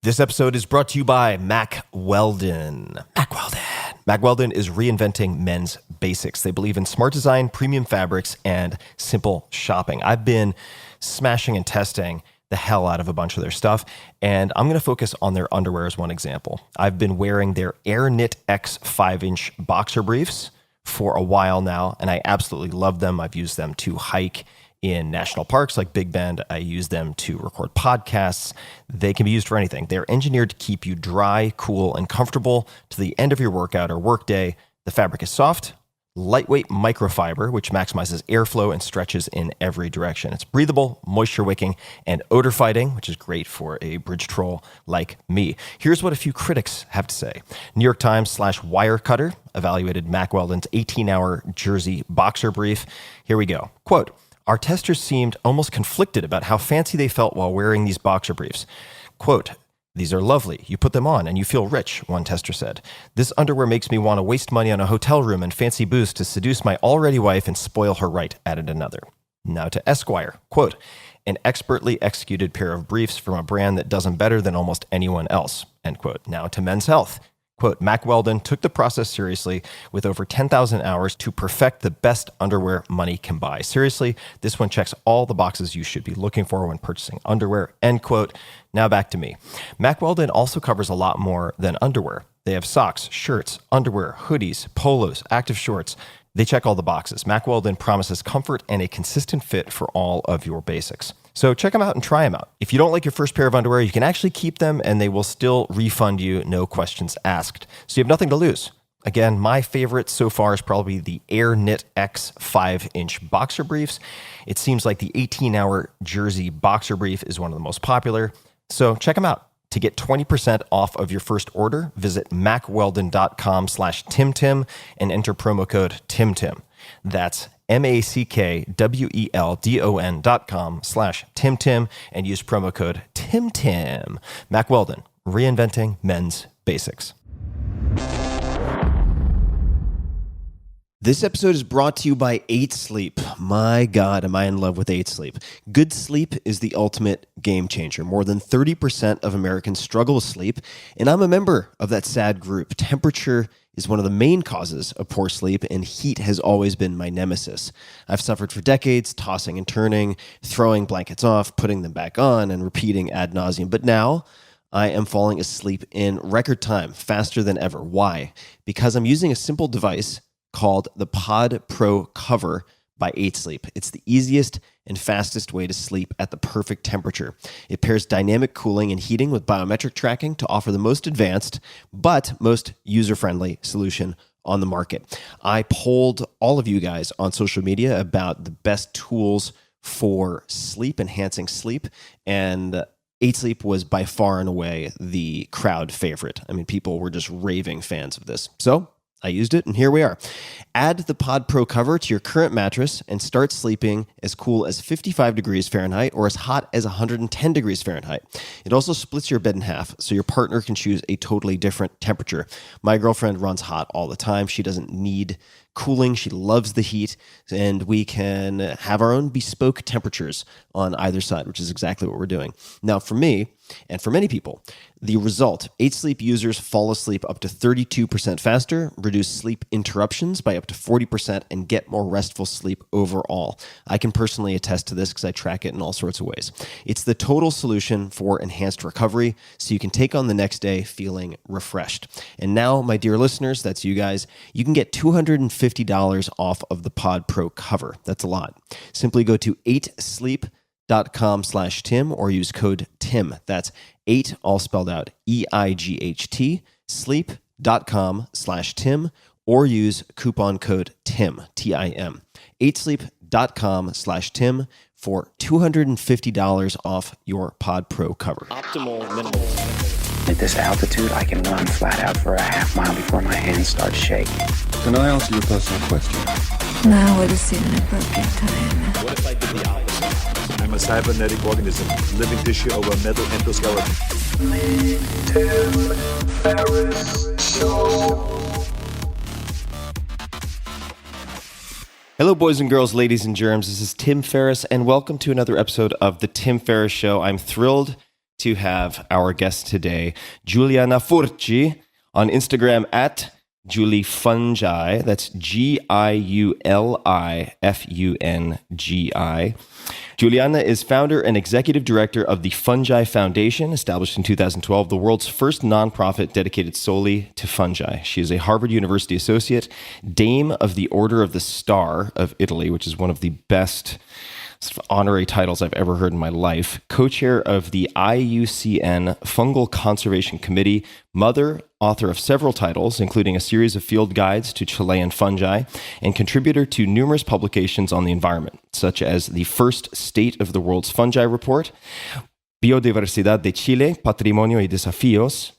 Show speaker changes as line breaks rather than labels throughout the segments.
This episode is brought to you by Mack Weldon. Mack Weldon is reinventing men's basics. They believe in smart design, premium fabrics, and simple shopping. I've been smashing and testing the hell out of a bunch of their stuff, and I'm going to focus on their underwear as one example. I've been wearing their Air Knit X 5-inch boxer briefs for a while now, and I absolutely love them. I've used them to hike in national parks like Big Bend. I use them to record podcasts. They can be used for anything. They're engineered to keep you dry, cool, and comfortable to the end of your workout or workday. The fabric is soft, lightweight microfiber, which maximizes airflow and stretches in every direction. It's breathable, moisture-wicking, and odor-fighting, which is great for a bridge troll like me. Here's what a few critics have to say. New York Times/Wirecutter evaluated Mack Weldon's 18-hour jersey boxer brief. Here we go. Quote, "Our testers seemed almost conflicted about how fancy they felt while wearing these boxer briefs. Quote, these are lovely. You put them on and you feel rich," one tester said. "This underwear makes me want to waste money on a hotel room and fancy booze to seduce my already wife and spoil her right," added another. Now to Esquire. Quote, "An expertly executed pair of briefs from a brand that does them better than almost anyone else," end quote. Now to Men's Health. Quote, "Mack Weldon took the process seriously with over 10,000 hours to perfect the best underwear money can buy. Seriously, this one checks all the boxes you should be looking for when purchasing underwear," end quote. Now back to me. Mack Weldon also covers a lot more than underwear. They have socks, shirts, underwear, hoodies, polos, active shorts. They check all the boxes. Mack Weldon promises comfort and a consistent fit for all of your basics. So check them out and try them out. If you don't like your first pair of underwear, you can actually keep them and they will still refund you, no questions asked. So you have nothing to lose. Again, my favorite so far is probably the Air Knit X 5-inch boxer briefs. It seems like the 18-hour jersey boxer brief is one of the most popular. So check them out. To get 20% off of your first order, visit mackweldon.com/TimTim and enter promo code TimTim. That's mackweldon.com/TimTim and use promo code TimTim. Mack Weldon, reinventing men's basics. This episode is brought to you by 8 Sleep. My God, am I in love with 8 Sleep. Good sleep is the ultimate game changer. More than 30% of Americans struggle with sleep, and I'm a member of that sad group. Temperature is one of the main causes of poor sleep, and heat has always been my nemesis. I've suffered for decades, tossing and turning, throwing blankets off, putting them back on, and repeating ad nauseum. But now I am falling asleep in record time, faster than ever. Why? Because I'm using a simple device called the Pod Pro Cover by 8 Sleep. It's the easiest and fastest way to sleep at the perfect temperature. It pairs dynamic cooling and heating with biometric tracking to offer the most advanced but most user-friendly solution on the market. I polled all of you guys on social media about the best tools for sleep, enhancing sleep, and 8 Sleep was by far and away the crowd favorite. I mean, people were just raving fans of this. So I used it, and here we are. Add the Pod Pro cover to your current mattress and start sleeping as cool as 55 degrees Fahrenheit or as hot as 110 degrees Fahrenheit. It also splits your bed in half, so your partner can choose a totally different temperature. My girlfriend runs hot all the time. She doesn't need cooling. She loves the heat, and we can have our own bespoke temperatures on either side, which is exactly what we're doing. Now, for me, and for many people, the result, 8 Sleep users fall asleep up to 32% faster, reduce sleep interruptions by up to 40%, and get more restful sleep overall. I can personally attest to this because I track it in all sorts of ways. It's the total solution for enhanced recovery, so you can take on the next day feeling refreshed. And now, my dear listeners, that's you guys, you can get $250 off of the Pod Pro cover. That's a lot. Simply go to 8sleep.com/Tim or use code TIM. That's 8, all spelled out, EIGHT, sleep.com/Tim, or use coupon code TIM, TIM. 8sleep.com/Tim for $250 off your Pod Pro cover. Optimal minimal.
At this altitude, I can run flat out for a half mile before my hands start shaking.
Can I answer your personal question?
Now would seem an appropriate time.
What if I did the opposite?
I'm a cybernetic organism, living tissue over a metal endoskeleton.
Ferriss Show.
Hello, boys and girls, ladies and germs. This is Tim Ferriss, and welcome to another episode of The Tim Ferriss Show. I'm thrilled to have our guest today, Giuliana Furci, on Instagram at Fungi. That's GiuliFungi. Giuliana is founder and executive director of the Fungi Foundation, established in 2012, the world's first nonprofit dedicated solely to fungi. She is a Harvard University associate, Dame of the Order of the Star of Italy, which is one of the best honorary titles I've ever heard in my life, co-chair of the IUCN Fungal Conservation Committee, mother, author of several titles, including a series of field guides to Chilean fungi, and contributor to numerous publications on the environment, such as the first State of the World's Fungi Report, Biodiversidad de Chile, Patrimonio y Desafíos,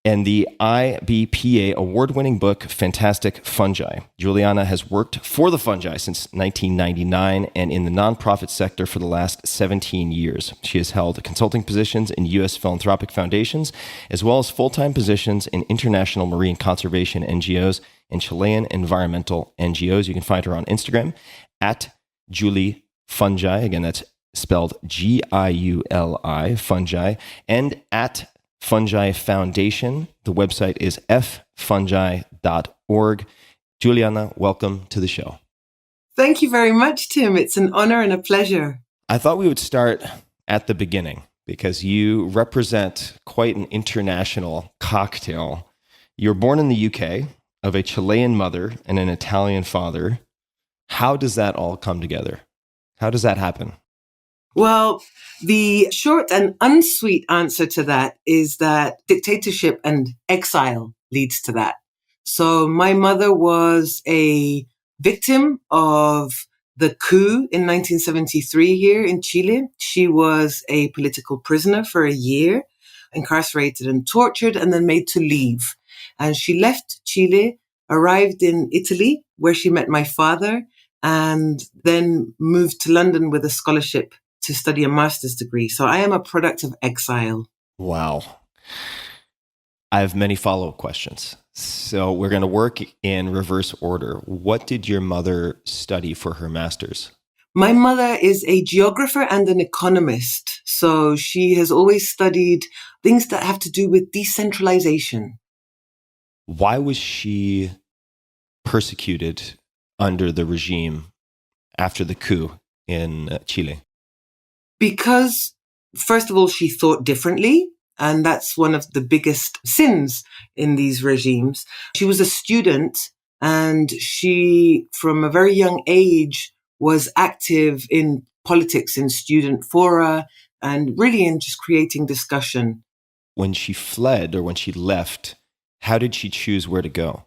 and the IBPA Award-winning book, Fantastic Fungi. Giuliana has worked for the fungi since 1999 and in the nonprofit sector for the last 17 years. She has held consulting positions in U.S. philanthropic foundations, as well as full-time positions in international marine conservation NGOs and Chilean environmental NGOs. You can find her on Instagram at Fungi. Again, that's spelled Giuli, fungi, and at Fungi Foundation. The website is ffungi.org. Giuliana, welcome to the show.
Thank you very much, Tim. It's an honor and a pleasure.
I thought we would start at the beginning because you represent quite an international cocktail. You were born in the UK of a Chilean mother and an Italian father. How does that all come together? How does that happen?
Well, the short and unsweet answer to that is that dictatorship and exile leads to that. So my mother was a victim of the coup in 1973 here in Chile. She was a political prisoner for a year, incarcerated and tortured, and then made to leave. And she left Chile, arrived in Italy, where she met my father, and then moved to London with a scholarship to study a master's degree. So I am a product of exile.
Wow. I have many follow-up questions. So we're going to work in reverse order. What did your mother study for her master's?
My mother is a geographer and an economist. So she has always studied things that have to do with decentralization.
Why was she persecuted under the regime after the coup in Chile?
Because, first of all, she thought differently. And that's one of the biggest sins in these regimes. She was a student and she, from a very young age, was active in politics, in student fora, and really in just creating discussion.
When she fled or when she left, how did she choose where to go?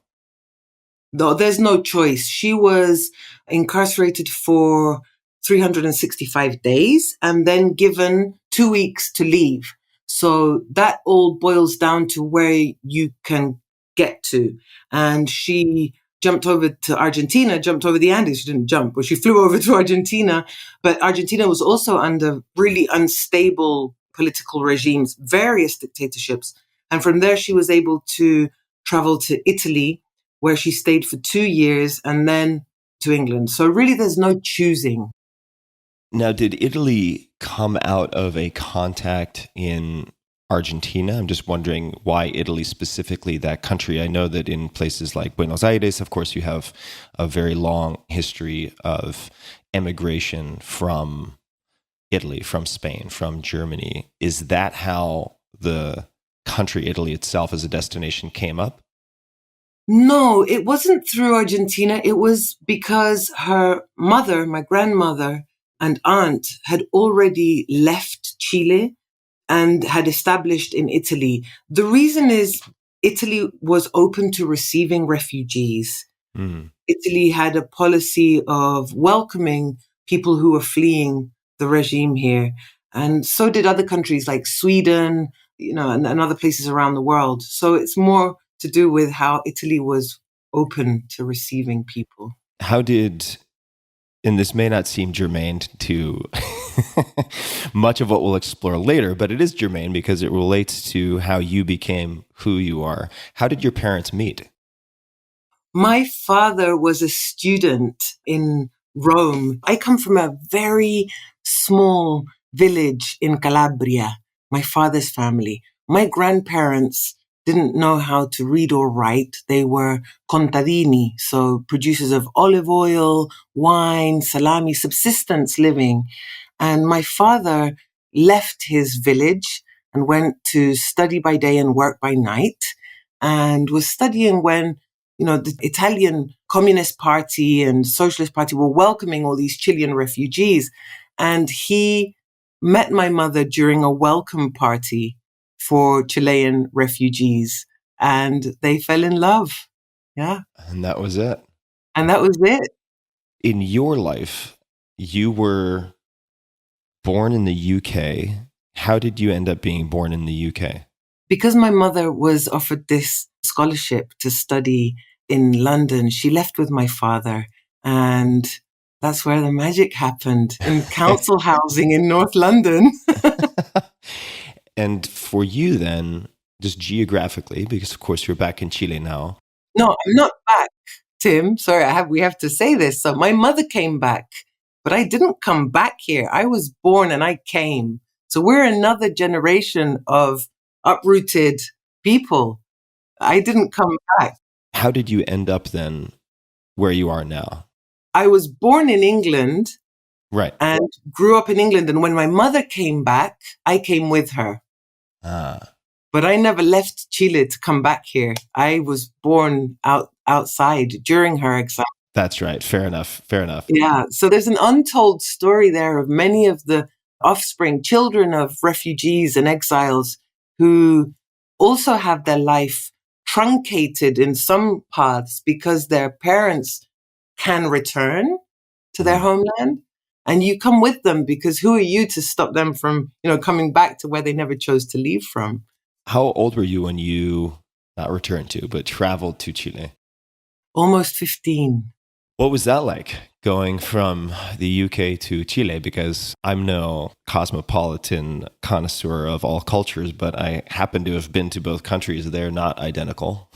No, there's no choice. She was incarcerated for 365 days and then given 2 weeks to leave. So that all boils down to where you can get to. And she jumped over to Argentina, jumped over the Andes. She didn't jump, but she flew over to Argentina. But Argentina was also under really unstable political regimes, various dictatorships. And from there, she was able to travel to Italy, where she stayed for 2 years, and then to England. So really, there's no choosing.
Now, did Italy come out of a contact in Argentina? I'm just wondering why Italy specifically, that country. I know that in places like Buenos Aires, of course, you have a very long history of emigration from Italy, from Spain, from Germany. Is that how the country, Italy itself as a destination, came up?
No, it wasn't through Argentina. It was because her mother, my grandmother, and aunt had already left Chile and had established in Italy. The reason is Italy was open to receiving refugees. Italy had a policy of welcoming people who were fleeing the regime here. And so did other countries like Sweden, and other places around the world. So it's more to do with how Italy was open to receiving people.
How did, and this may not seem germane to much of what we'll explore later, but it is germane because it relates to how you became who you are. How did your parents meet?
My father was a student in Rome. I come from a very small village in Calabria. my father's family. My grandparents didn't know how to read or write. They were contadini, so producers of olive oil, wine, salami, subsistence living. And my father left his village and went to study by day and work by night, and was studying when, the Italian Communist Party and Socialist Party were welcoming all these Chilean refugees. And he met my mother during a welcome party for Chilean refugees, and they fell in love. Yeah.
And that was it.
And that was it.
In your life, you were born in the UK. How did you end up being born in the UK?
Because my mother was offered this scholarship to study in London, she left with my father, and that's where the magic happened, in council housing in North London.
And for you then, just geographically, because of course you're back in Chile now.
No, I'm not back, Tim. Sorry, we have to say this. So my mother came back, but I didn't come back here. I was born and I came. So we're another generation of uprooted people. I didn't come back.
How did you end up then where you are now?
I was born in England.
Right.
And grew up in England. And when my mother came back, I came with her. But I never left Chile to come back here. I was born outside during her exile.
That's right. Fair enough.
Yeah. So there's an untold story there of many of the offspring, children of refugees and exiles who also have their life truncated in some paths because their parents can return to their homeland. And you come with them because who are you to stop them from, coming back to where they never chose to leave from?
How old were you when you, not returned to, but traveled to Chile?
Almost 15.
What was that like, going from the UK to Chile? Because I'm no cosmopolitan connoisseur of all cultures, but I happen to have been to both countries. They're not identical.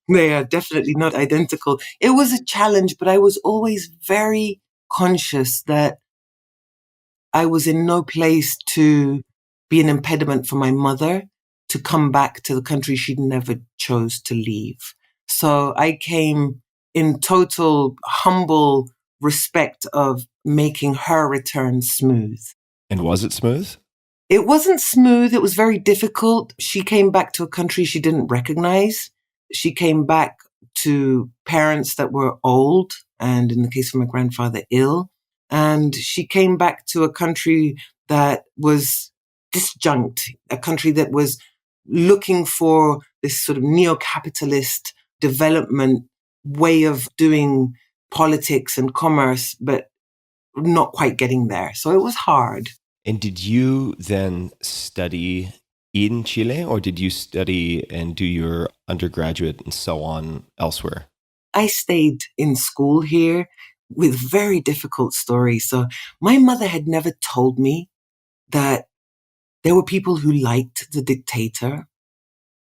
They are definitely not identical. It was a challenge, but I was always very conscious that I was in no place to be an impediment for my mother to come back to the country she'd never chose to leave. So I came in total humble respect of making her return smooth.
And was it smooth?
It wasn't smooth. It was very difficult. She came back to a country she didn't recognize. She came back to parents that were old, and in the case of my grandfather, ill. And she came back to a country that was disjunct, a country that was looking for this sort of neo-capitalist development way of doing politics and commerce, but not quite getting there. So it was hard.
And did you then study in Chile, or did you study and do your undergraduate and so on elsewhere?
I stayed in school here with very difficult stories. So my mother had never told me that there were people who liked the dictator.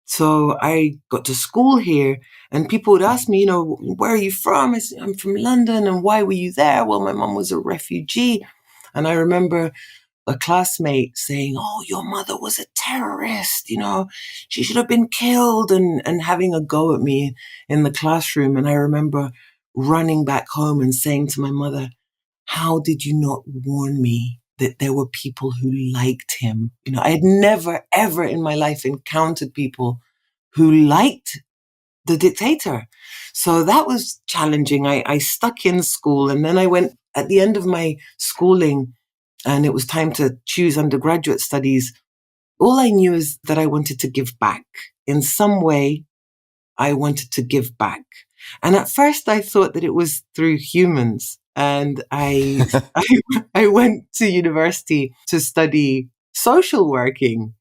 So I got to school here and people would ask me, where are you from? I said, I'm from London. And why were you there? Well, my mom was a refugee. And I remember a classmate saying, oh, your mother was a terrorist, she should have been killed, and having a go at me in the classroom. And I remember running back home and saying to my mother, how did you not warn me that there were people who liked him? I had never, ever in my life encountered people who liked the dictator. So that was challenging. I stuck in school, and then I went at the end of my schooling, and it was time to choose undergraduate studies. All I knew is that I wanted to give back. In some way, I wanted to give back. And at first I thought that it was through humans. And I went to university to study social working.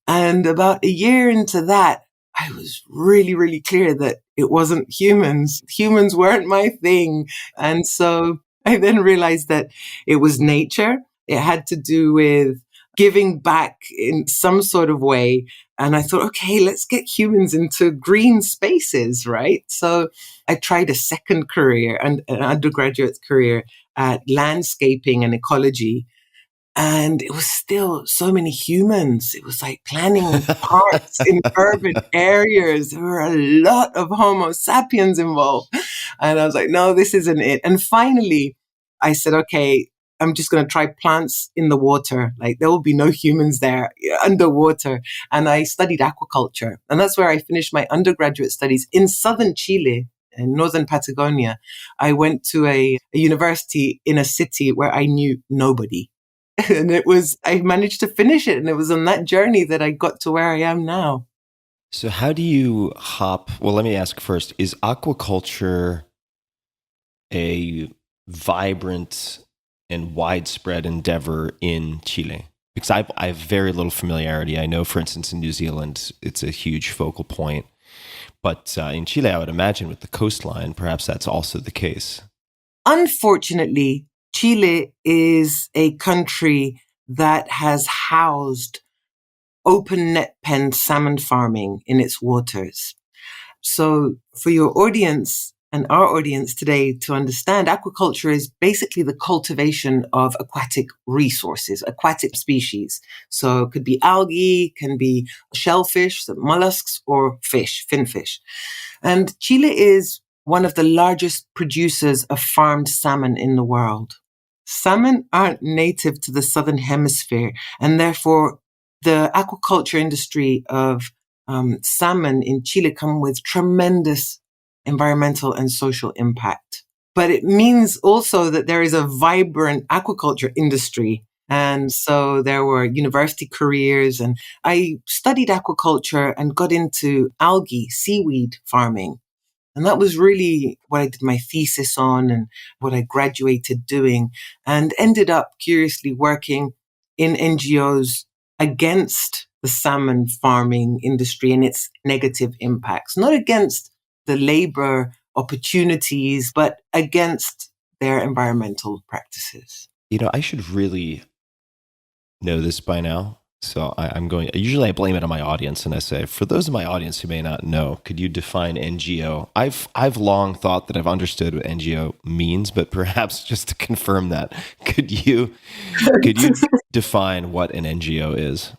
And about a year into that, I was really, really clear that it wasn't humans. Humans weren't my thing. And so I then realized that it was nature. It had to do with giving back in some sort of way. And I thought, okay, let's get humans into green spaces, right? So I tried a second career, an undergraduate career at landscaping and ecology. And it was still so many humans. It was like planning parks in urban areas. There were a lot of Homo sapiens involved. And I was like, no, this isn't it. And finally, I said, okay, I'm just going to try plants in the water. Like there will be no humans there underwater. And I studied aquaculture. And that's where I finished my undergraduate studies in southern Chile, in northern Patagonia. I went to a university in a city where I knew nobody. And I managed to finish it. And it was on that journey that I got to where I am now.
So how do you well, let me ask first, is aquaculture a vibrant and widespread endeavor in Chile? Because I have very little familiarity. I know, for instance, in New Zealand, it's a huge focal point. But in Chile, I would imagine with the coastline, perhaps that's also the case.
Unfortunately, Chile is a country that has housed open net pen salmon farming in its waters. So for your audience and our audience today to understand, aquaculture is basically the cultivation of aquatic resources, aquatic species. So it could be algae, can be shellfish, so mollusks, or fish, finfish. And Chile is one of the largest producers of farmed salmon in the world. Salmon aren't native to the southern hemisphere, and therefore the aquaculture industry of salmon in Chile come with tremendous environmental and social impact. But it means also that there is a vibrant aquaculture industry. And so there were university careers, and I studied aquaculture and got into algae, seaweed farming. And that was really what I did my thesis on and what I graduated doing, and ended up curiously working in NGOs against the salmon farming industry and its negative impacts, not against the labor opportunities, but against their environmental practices.
You know, I should really know this by now. So usually I blame it on my audience and I say, for those of my audience who may not know, could you define NGO? I've long thought that I've understood what NGO means, but perhaps just to confirm that, could you define what an NGO is?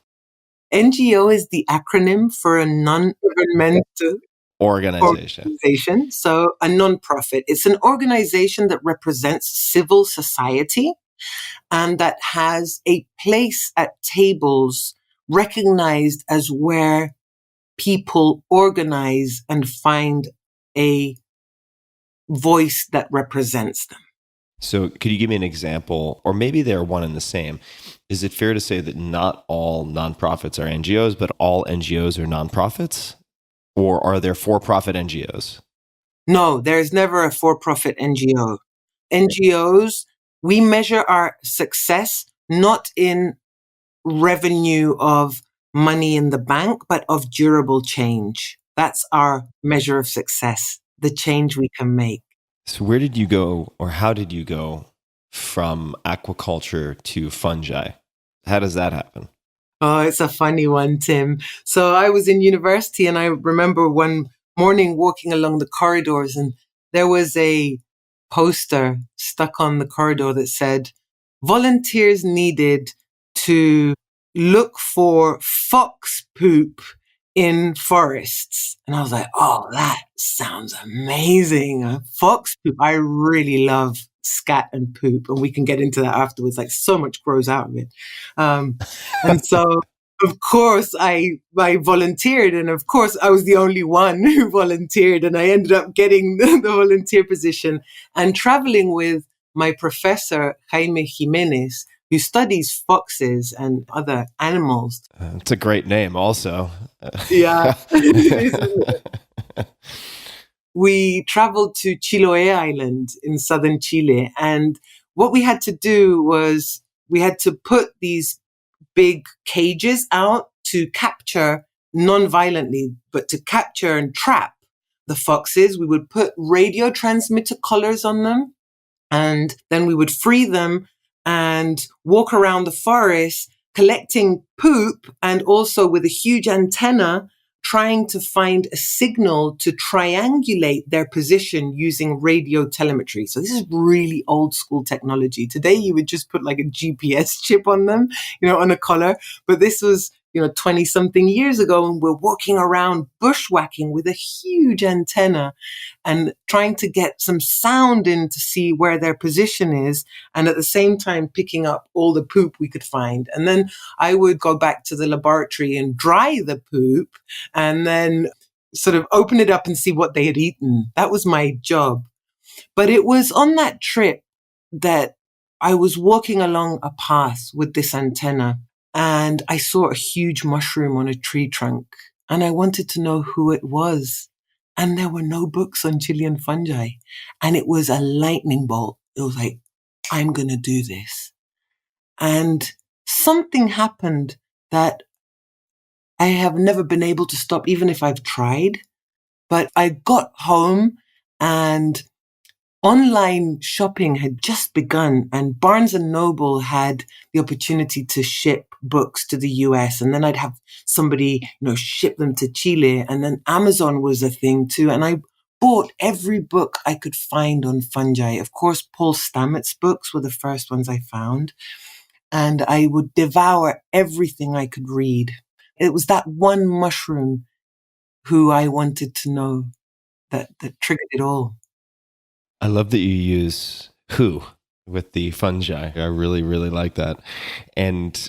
NGO is the acronym for a non-governmental organization. So a non-profit. It's an organization that represents civil society and that has a place at tables recognized as where people organize and find a voice that represents them.
So could you give me an example, or maybe they're one and the same? Is it fair to say that not all nonprofits are NGOs, but all NGOs are nonprofits? Or are there for-profit NGOs?
No, there's never a for-profit NGO. NGOs, we measure our success not in revenue of money in the bank, but of durable change. That's our measure of success, the change we can make.
So where did you go, or how did you go from aquaculture to fungi? How does that happen?
Oh, it's a funny one, Tim. So I was in university and I remember one morning walking along the corridors and there was a poster stuck on the corridor that said, volunteers needed to look for fox poop in forests. And I was like, oh, that sounds amazing. Fox poop. I really love scat and poop. And we can get into that afterwards. Like so much grows out of it. And so, of course, I volunteered. And of course, I was the only one who volunteered. And I ended up getting the volunteer position and traveling with my professor, Jaime Jimenez, who studies foxes and other animals.
It's a great name also.
Yeah. We traveled to Chiloé Island in southern Chile. And what we had to do was we had to put these big cages out to capture non-violently, but to capture and trap the foxes. We would put radio transmitter collars on them, and then we would free them and walk around the forest collecting poop, and also with a huge antenna trying to find a signal to triangulate their position using radio telemetry. So this is really old school technology. Today, you would just put like a GPS chip on them, on a collar. But this was, 20 something years ago, and we're walking around bushwhacking with a huge antenna and trying to get some sound in to see where their position is. And at the same time, picking up all the poop we could find. And then I would go back to the laboratory and dry the poop and then sort of open it up and see what they had eaten. That was my job. But it was on that trip that I was walking along a path with this antenna, and I saw a huge mushroom on a tree trunk, and I wanted to know who it was. And there were no books on Chilean fungi. And it was a lightning bolt. It was like, I'm going to do this. And something happened that I have never been able to stop, even if I've tried. But I got home and online shopping had just begun, and Barnes and Noble had the opportunity to ship books to the US, and then I'd have somebody, ship them to Chile, and then Amazon was a thing too. And I bought every book I could find on fungi. Of course, Paul Stamets books were the first ones I found, and I would devour everything I could read. It was that one mushroom who I wanted to know that triggered it all.
I love that you use who with the fungi. I really, really like that. And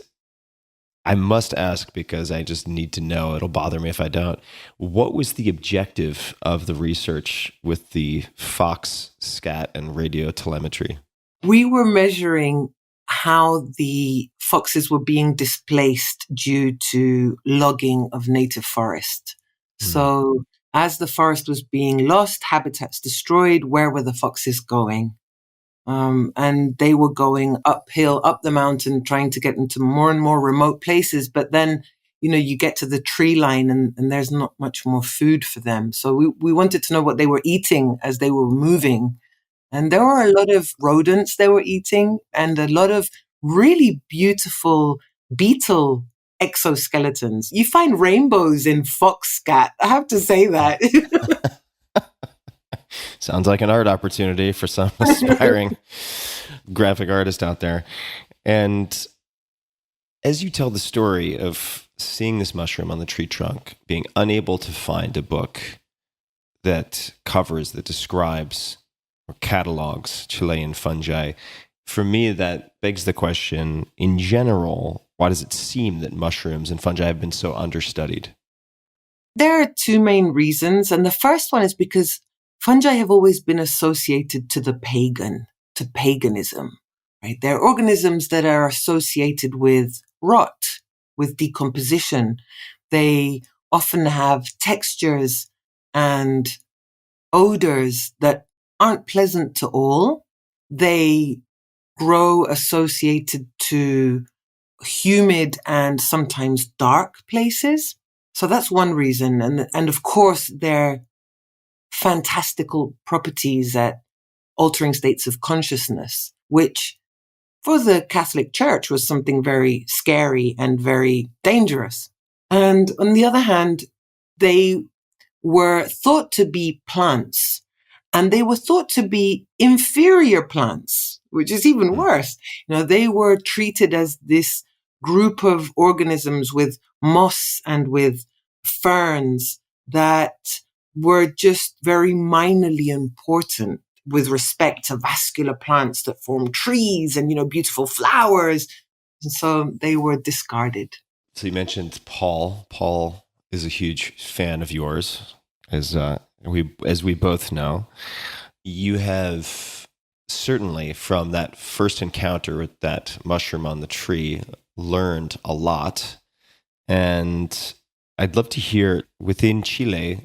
I must ask, because I just need to know, it'll bother me if I don't. What was the objective of the research with the fox, scat, and radio telemetry?
We were measuring how the foxes were being displaced due to logging of native forest. So as the forest was being lost, habitats destroyed, where were the foxes going? And they were going uphill, up the mountain, trying to get into more and more remote places. But then, you get to the tree line and there's not much more food for them. So we wanted to know what they were eating as they were moving. And there were a lot of rodents they were eating, and a lot of really beautiful beetle exoskeletons. You find rainbows in fox scat. I have to say that.
Sounds like an art opportunity for some aspiring graphic artist out there. And as you tell the story of seeing this mushroom on the tree trunk, being unable to find a book that describes or catalogs Chilean fungi, for me, that begs the question, in general, why does it seem that mushrooms and fungi have been so understudied?
There are two main reasons. And the first one is because fungi have always been associated to the pagan, to paganism, right? They're organisms that are associated with rot, with decomposition. They often have textures and odors that aren't pleasant to all. They grow associated to humid and sometimes dark places. So that's one reason. And of course, their fantastical properties at altering states of consciousness, which for the Catholic Church was something very scary and very dangerous. And on the other hand, they were thought to be plants, and they were thought to be inferior plants, which is even worse. They were treated as this group of organisms with moss and with ferns that were just very minorly important with respect to vascular plants that form trees and, beautiful flowers. And so they were discarded.
So you mentioned Paul. Paul is a huge fan of yours, as we both know. You have certainly, from that first encounter with that mushroom on the tree, learned a lot. And I'd love to hear, within Chile,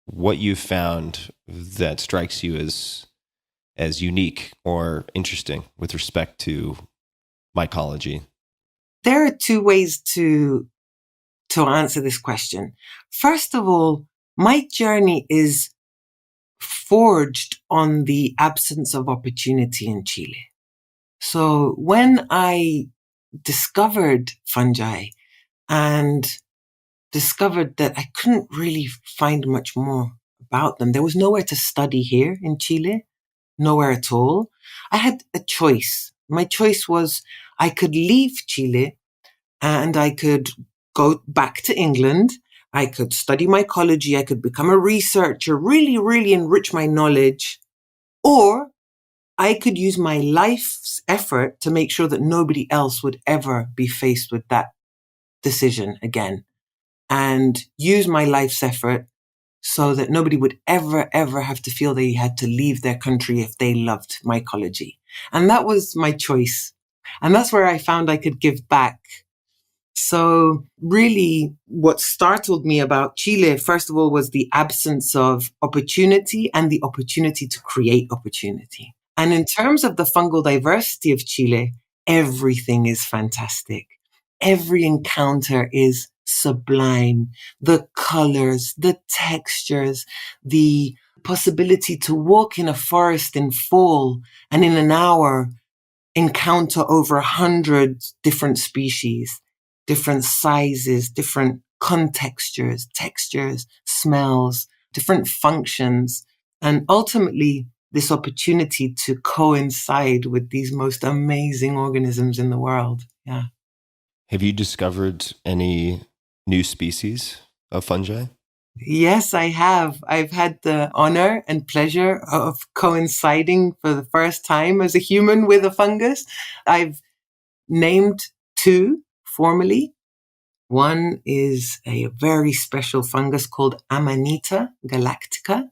what you found that strikes you as unique or interesting with respect to mycology.
There are two ways to answer this question. First of all, my journey is forged on the absence of opportunity in Chile. So when I discovered fungi and discovered that I couldn't really find much more about them. There was nowhere to study here in Chile, nowhere at all. I had a choice. My choice was I could leave Chile and I could go back to England. I could study mycology. I could become a researcher, really, really enrich my knowledge. Or I could use my life's effort to make sure that nobody else would ever be faced with that decision again, and use my life's effort so that nobody would ever, ever have to feel they had to leave their country if they loved mycology. And that was my choice. And that's where I found I could give back. So really what startled me about Chile, first of all, was the absence of opportunity and the opportunity to create opportunity. And in terms of the fungal diversity of Chile, everything is fantastic. Every encounter is sublime. The colors, the textures, the possibility to walk in a forest in fall and in an hour encounter over 100 different species, different sizes, different contextures, textures, smells, different functions, and ultimately this opportunity to coincide with these most amazing organisms in the world. Yeah.
Have you discovered any new species of fungi?
Yes, I have. I've had the honor and pleasure of coinciding for the first time as a human with a fungus. I've named two formally. One is a very special fungus called Amanita galactica.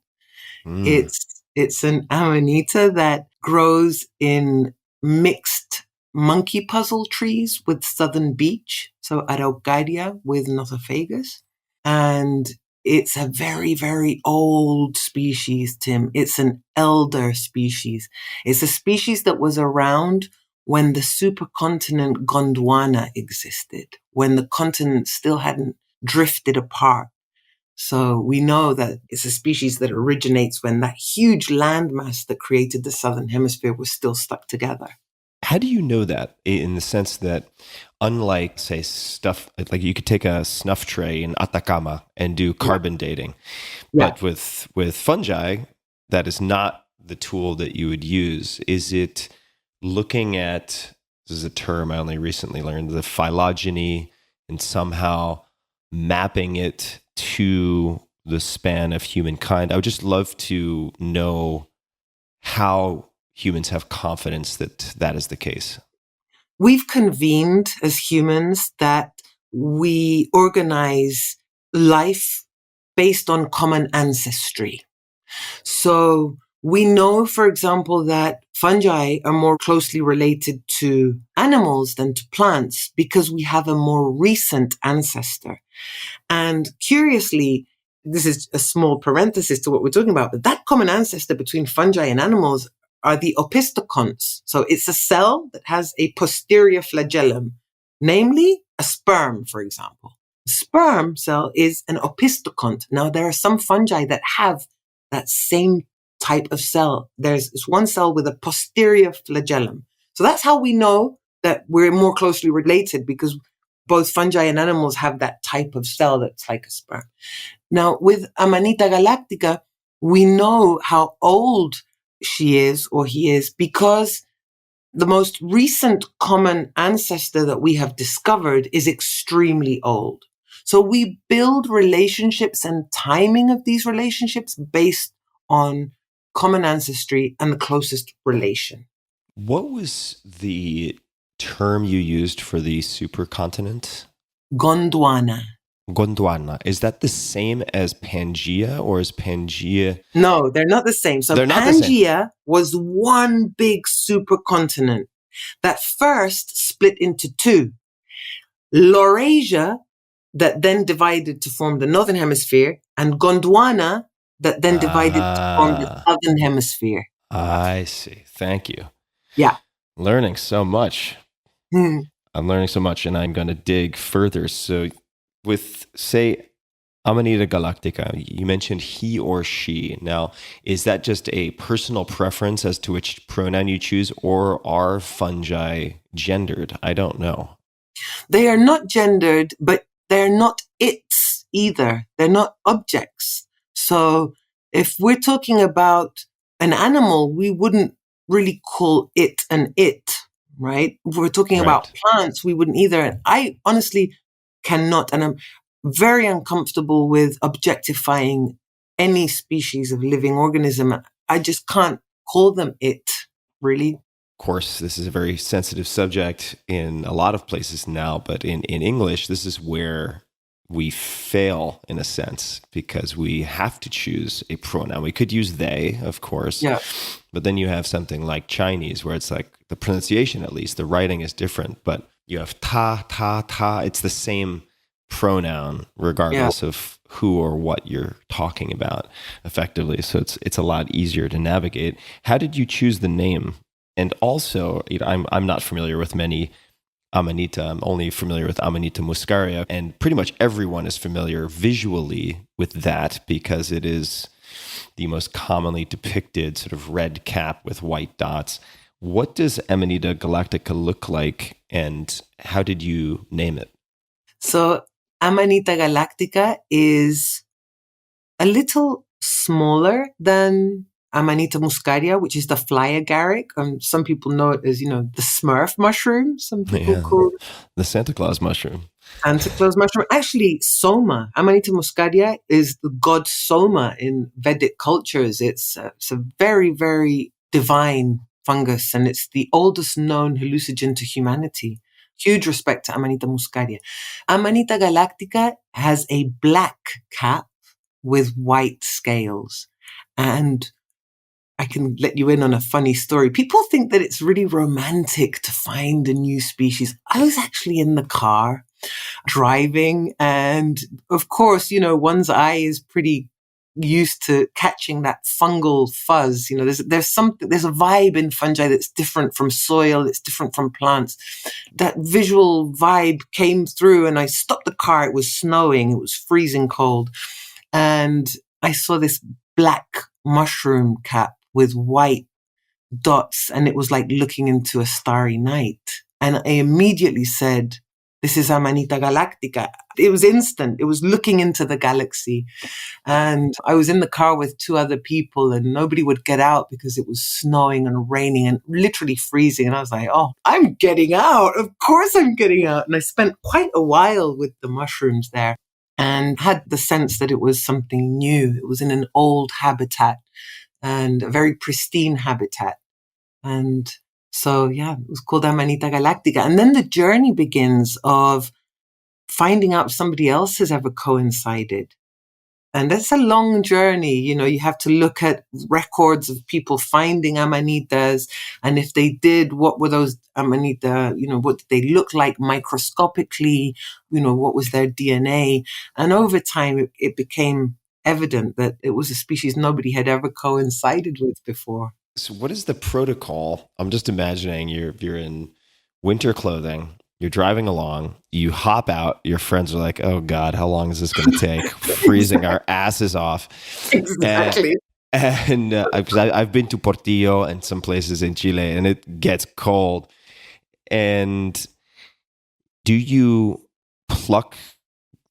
It's an Amanita that grows in mixed monkey puzzle trees with southern beech, so Araucaria with Nothofagus. And it's a very, very old species, Tim. It's an elder species. It's a species that was around when the supercontinent Gondwana existed, when the continent still hadn't drifted apart. So we know that it's a species that originates when that huge landmass that created the southern hemisphere was still stuck together.
How do you know that, in the sense that, unlike, say, stuff, like you could take a snuff tray in Atacama and do carbon dating, but with fungi, that is not the tool that you would use. Is it looking at, this is a term I only recently learned, the phylogeny, and somehow mapping it to the span of humankind? I would just love to know how humans have confidence that that is the case.
We've convened as humans that we organize life based on common ancestry. So we know, for example, that fungi are more closely related to animals than to plants because we have a more recent ancestor. And curiously, this is a small parenthesis to what we're talking about, but that common ancestor between fungi and animals are the opisthocons. So it's a cell that has a posterior flagellum, namely a sperm, for example. The sperm cell is an opisthocont. Now, there are some fungi that have that same type of cell. There's one cell with a posterior flagellum. So that's how we know that we're more closely related, because both fungi and animals have that type of cell that's like a sperm. Now, with Amanita galactica, we know how old she is or he is because the most recent common ancestor that we have discovered is extremely old. So we build relationships and timing of these relationships based on common ancestry and the closest relation.
What was the term you used for the supercontinent?
Gondwana.
Gondwana. Is that the same as Pangaea, or is Pangaea?
No, they're not the same. So Pangaea was one big supercontinent that first split into two. Laurasia, that then divided to form the northern hemisphere, and Gondwana, that then divided to form the southern hemisphere.
I see. Thank you.
Yeah.
Learning so much. I'm learning so much, and I'm going to dig further. So with, say, Amanita galactica, you mentioned he or she. Now, is that just a personal preference as to which pronoun you choose, or are fungi gendered? I don't know.
They are not gendered, but they're not its. either. They're not objects. So if we're talking about an animal, we wouldn't really call it an it, right? If we're talking about plants, we wouldn't either. And I honestly cannot, and I'm very uncomfortable with objectifying any species of living organism. I just can't call them it, really.
Of course, this is a very sensitive subject in a lot of places now, but in English, this is where we fail in a sense, because we have to choose a pronoun. We could use they, of course, but then you have something like Chinese where it's like the pronunciation, at least the writing is different, but you have ta, ta, ta. It's the same pronoun regardless of who or what you're talking about effectively. So it's a lot easier to navigate. How did you choose the name? And also, I'm not familiar with many Amanita. I'm only familiar with Amanita muscaria, and pretty much everyone is familiar visually with that because it is the most commonly depicted sort of red cap with white dots. What does Amanita galactica look like, and how did you name it?
So Amanita galactica is a little smaller than Amanita muscaria, which is the fly agaric. Some people know it as, the Smurf mushroom. Some people call it
the Santa Claus mushroom.
Santa Claus mushroom. Actually, Soma, Amanita muscaria, is the god Soma in Vedic cultures. It's a very, very divine fungus, and it's the oldest known hallucinogen to humanity. Huge respect to Amanita muscaria. Amanita galactica has a black cap with white scales. And I can let you in on a funny story. People think that it's really romantic to find a new species. I was actually in the car driving, and of course, one's eye is pretty used to catching that fungal fuzz. There's a vibe in fungi that's different from soil, it's different from plants. That visual vibe came through, and I stopped the car. It was snowing, it was freezing cold, and I saw this black mushroom cap with white dots, and it was like looking into a starry night. And I immediately said, this is Amanita galactica. It was instant. It was looking into the galaxy. And I was in the car with two other people, and nobody would get out because it was snowing and raining and literally freezing. And I was like, oh, I'm getting out. Of course I'm getting out. And I spent quite a while with the mushrooms there and had the sense that it was something new. It was in an old habitat and a very pristine habitat. And so, it was called Amanita galactica. And then the journey begins of finding out if somebody else has ever coincided. And that's a long journey. You have to look at records of people finding Amanitas. And if they did, what were those Amanita, what did they look like microscopically? What was their DNA? And over time, it became evident that it was a species nobody had ever coincided with before.
So what is the protocol? I'm just imagining you're in winter clothing, you're driving along, you hop out, your friends are like, oh God, how long is this going to take? Freezing our asses off.
Exactly.
And I've been to Portillo and some places in Chile, and it gets cold. And do you pluck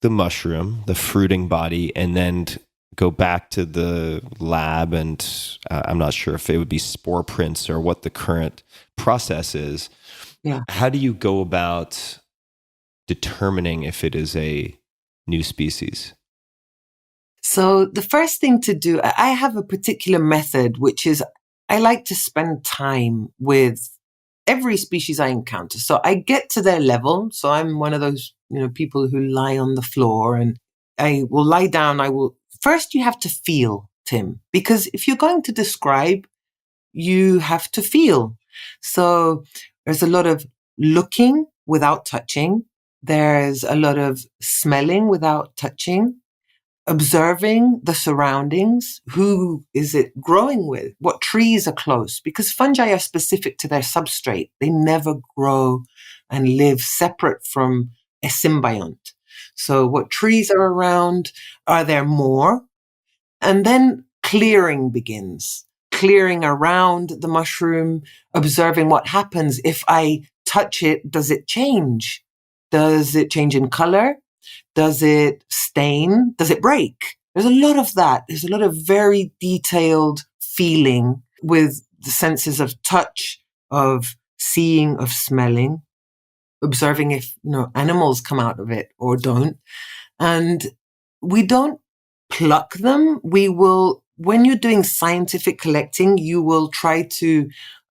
the mushroom, the fruiting body, and then go back to the lab, and I'm not sure if it would be spore prints or what the current process is.
Yeah.
How do you go about determining if it is a new species?
So the first thing to do, I have a particular method, which is I like to spend time with every species I encounter. So I get to their level. So I'm one of those, people who lie on the floor, and I will lie down. First, you have to feel, Tim, because if you're going to describe, you have to feel. So there's a lot of looking without touching. There's a lot of smelling without touching, observing the surroundings. Who is it growing with? What trees are close? Because fungi are specific to their substrate. They never grow and live separate from a symbiont. So what trees are around? Are there more? And then clearing begins. Clearing around the mushroom, observing what happens. If I touch it, does it change? Does it change in color? Does it stain? Does it break? There's a lot of that. There's a lot of very detailed feeling with the senses of touch, of seeing, of smelling, observing if, animals come out of it or don't. And we don't pluck them. We will, when you're doing scientific collecting, you will try to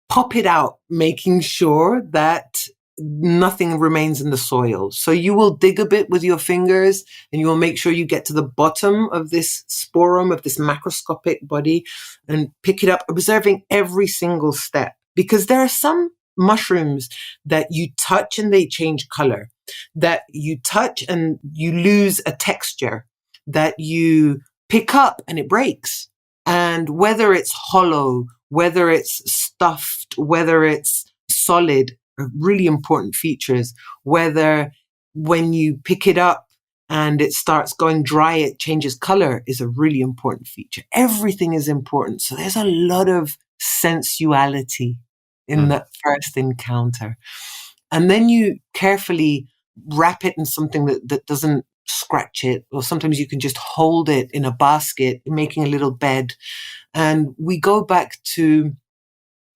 pop it out, making sure that nothing remains in the soil. So you will dig a bit with your fingers and you will make sure you get to the bottom of this sporum, of this macroscopic body, and pick it up, observing every single step. Because there are some mushrooms that you touch and they change color, that you touch and you lose a texture, that you pick up and it breaks. And whether it's hollow, whether it's stuffed, whether it's solid, are really important features. Whether when you pick it up and it starts going dry, it changes color, is a really important feature. Everything is important. So there's a lot of sensuality in that first encounter. And then you carefully wrap it in something that doesn't scratch it, or sometimes you can just hold it in a basket, making a little bed. And we go back to,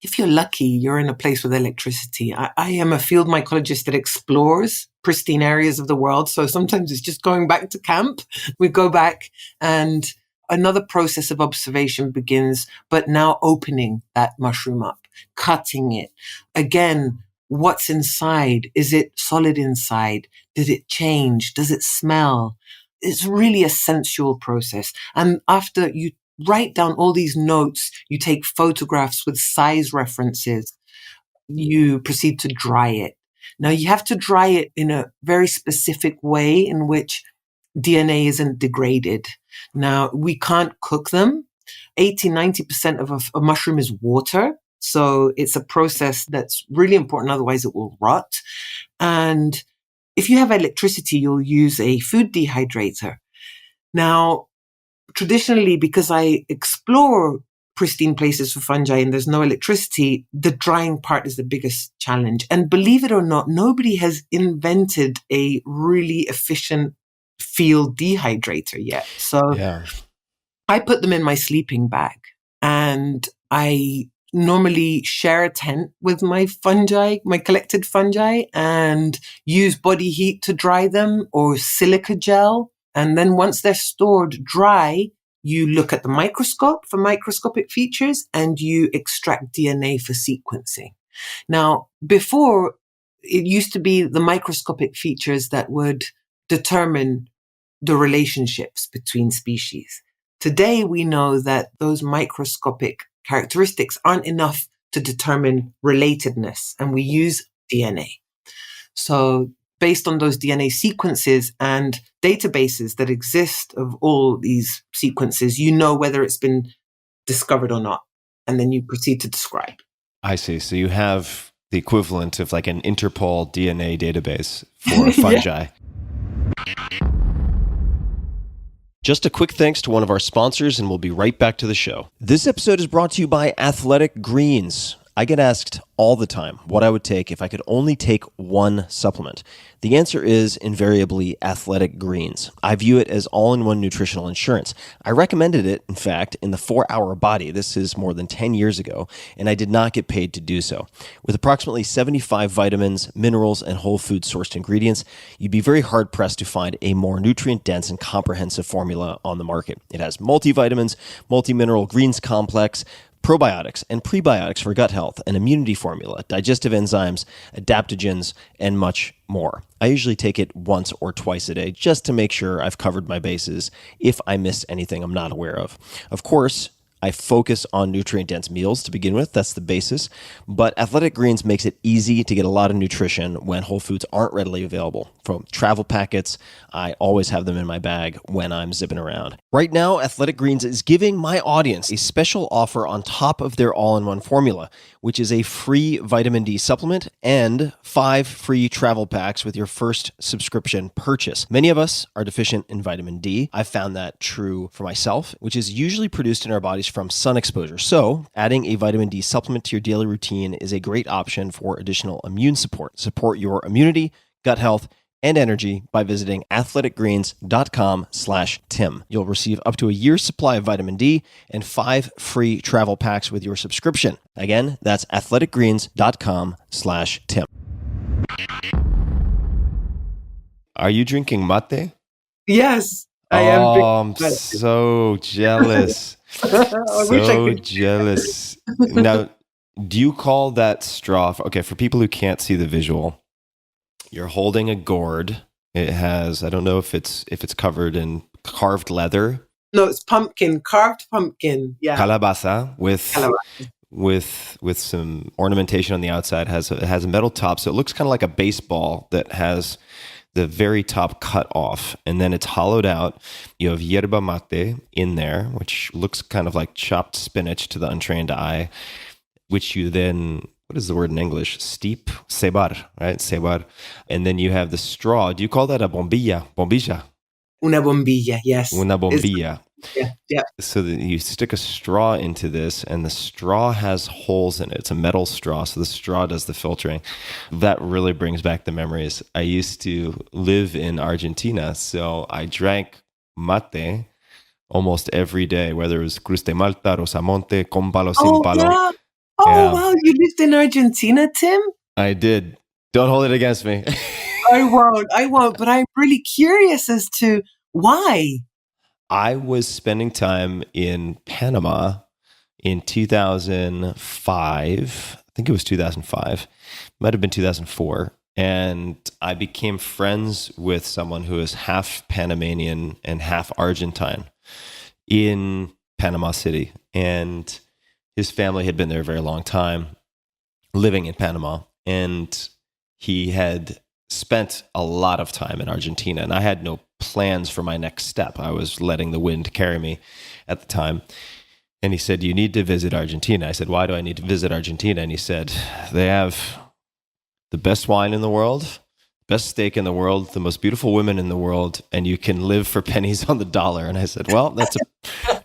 if you're lucky, you're in a place with electricity. I am a field mycologist that explores pristine areas of the world. So sometimes it's just going back to camp. We go back and another process of observation begins, but now opening that mushroom up, cutting it. Again, what's inside? Is it solid inside? Did it change? Does it smell? It's really a sensual process. And after you write down all these notes, you take photographs with size references, you proceed to dry it. Now you have to dry it in a very specific way in which DNA isn't degraded. Now we can't cook them. 80-90% of a mushroom is water. So it's a process that's really important. Otherwise it will rot. And if you have electricity, you'll use a food dehydrator. Now, traditionally, because I explore pristine places for fungi and there's no electricity, the drying part is the biggest challenge. And believe it or not, nobody has invented a really efficient field dehydrator yet. So I put them in my sleeping bag, and I normally share a tent with my fungi, my collected fungi, and use body heat to dry them, or silica gel. And then once they're stored dry, you look at the microscope for microscopic features and you extract DNA for sequencing. Now, before, it used to be the microscopic features that would determine the relationships between species. Today, we know that those microscopic characteristics aren't enough to determine relatedness, and we use DNA. So based on those DNA sequences and databases that exist of all these sequences, you know whether it's been discovered or not. And then you proceed to describe.
I see. So you have the equivalent of like an Interpol DNA database for fungi. Just a quick thanks to one of our sponsors, and we'll be right back to the show. This episode is brought to you by Athletic Greens. I get asked all the time what I would take if I could only take one supplement. The answer is invariably Athletic Greens. I view it as all-in-one nutritional insurance. I recommended it, in fact, in the 4-Hour Body. This is more than 10 years ago, and I did not get paid to do so. With approximately 75 vitamins, minerals, and whole food sourced ingredients, you'd be very hard-pressed to find a more nutrient-dense and comprehensive formula on the market. It has multivitamins, multi-mineral greens complex, probiotics and prebiotics for gut health, an immunity formula, digestive enzymes, adaptogens, and much more. I usually take it once or twice a day just to make sure I've covered my bases if I missed anything I'm not aware of. Of course, I focus on nutrient-dense meals to begin with. That's the basis. But Athletic Greens makes it easy to get a lot of nutrition when whole foods aren't readily available. From travel packets, I always have them in my bag when I'm zipping around. Right now, Athletic Greens is giving my audience a special offer on top of their all-in-one formula, which is a free vitamin D supplement and 5 free travel packs with your first subscription purchase. Many of us are deficient in vitamin D. I've found that true for myself, which is usually produced in our bodies from sun exposure. So adding a vitamin D supplement to your daily routine is a great option for additional immune support. Support your immunity, gut health, and energy by visiting athleticgreens.com/Tim. You'll receive up to a year's supply of vitamin D and 5 free travel packs with your subscription. Again, that's athleticgreens.com/Tim. Are you drinking mate?
Yes, I am.
I'm so jealous.
I wish I could.
Jealous. Now, do you call that straw? Okay, for people who can't see the visual, you're holding a gourd. It has, I don't know if it's covered in carved leather.
No, it's pumpkin, carved pumpkin. Yeah.
Calabaza
Calabaza.
with some ornamentation on the outside. It has a metal top, so it looks kind of like a baseball that has the very top cut off, and then it's hollowed out. You have yerba mate in there, which looks kind of like chopped spinach to the untrained eye, which you then, what is the word in English? Steep? Cebar, right? Cebar. And then you have the straw. Do you call that a bombilla? Bombilla?
Una bombilla, yes.
Una bombilla.
Yeah.
So that you stick a straw into this, and the straw has holes in it. It's a metal straw, so the straw does the filtering. That really brings back the memories. I used to live in Argentina, so I drank mate almost every day, whether it was cruz de Malta, rosamonte, con palo, sin palo.
Yeah. Oh, wow. You lived in Argentina, Tim?
I did. Don't hold it against me.
I won't. But I'm really curious as to why.
I was spending time in Panama in 2005. I think it was 2005. Might have been 2004. And I became friends with someone who is half Panamanian and half Argentine in Panama City. And his family had been there a very long time, living in Panama. And he had spent a lot of time in Argentina, and I had no plans for my next step. I was letting the wind carry me at the time. And he said, "You need to visit Argentina." I said, "Why do I need to visit Argentina?" And he said, "They have the best wine in the world, best steak in the world, the most beautiful women in the world, and you can live for pennies on the dollar." And I said, "Well, that's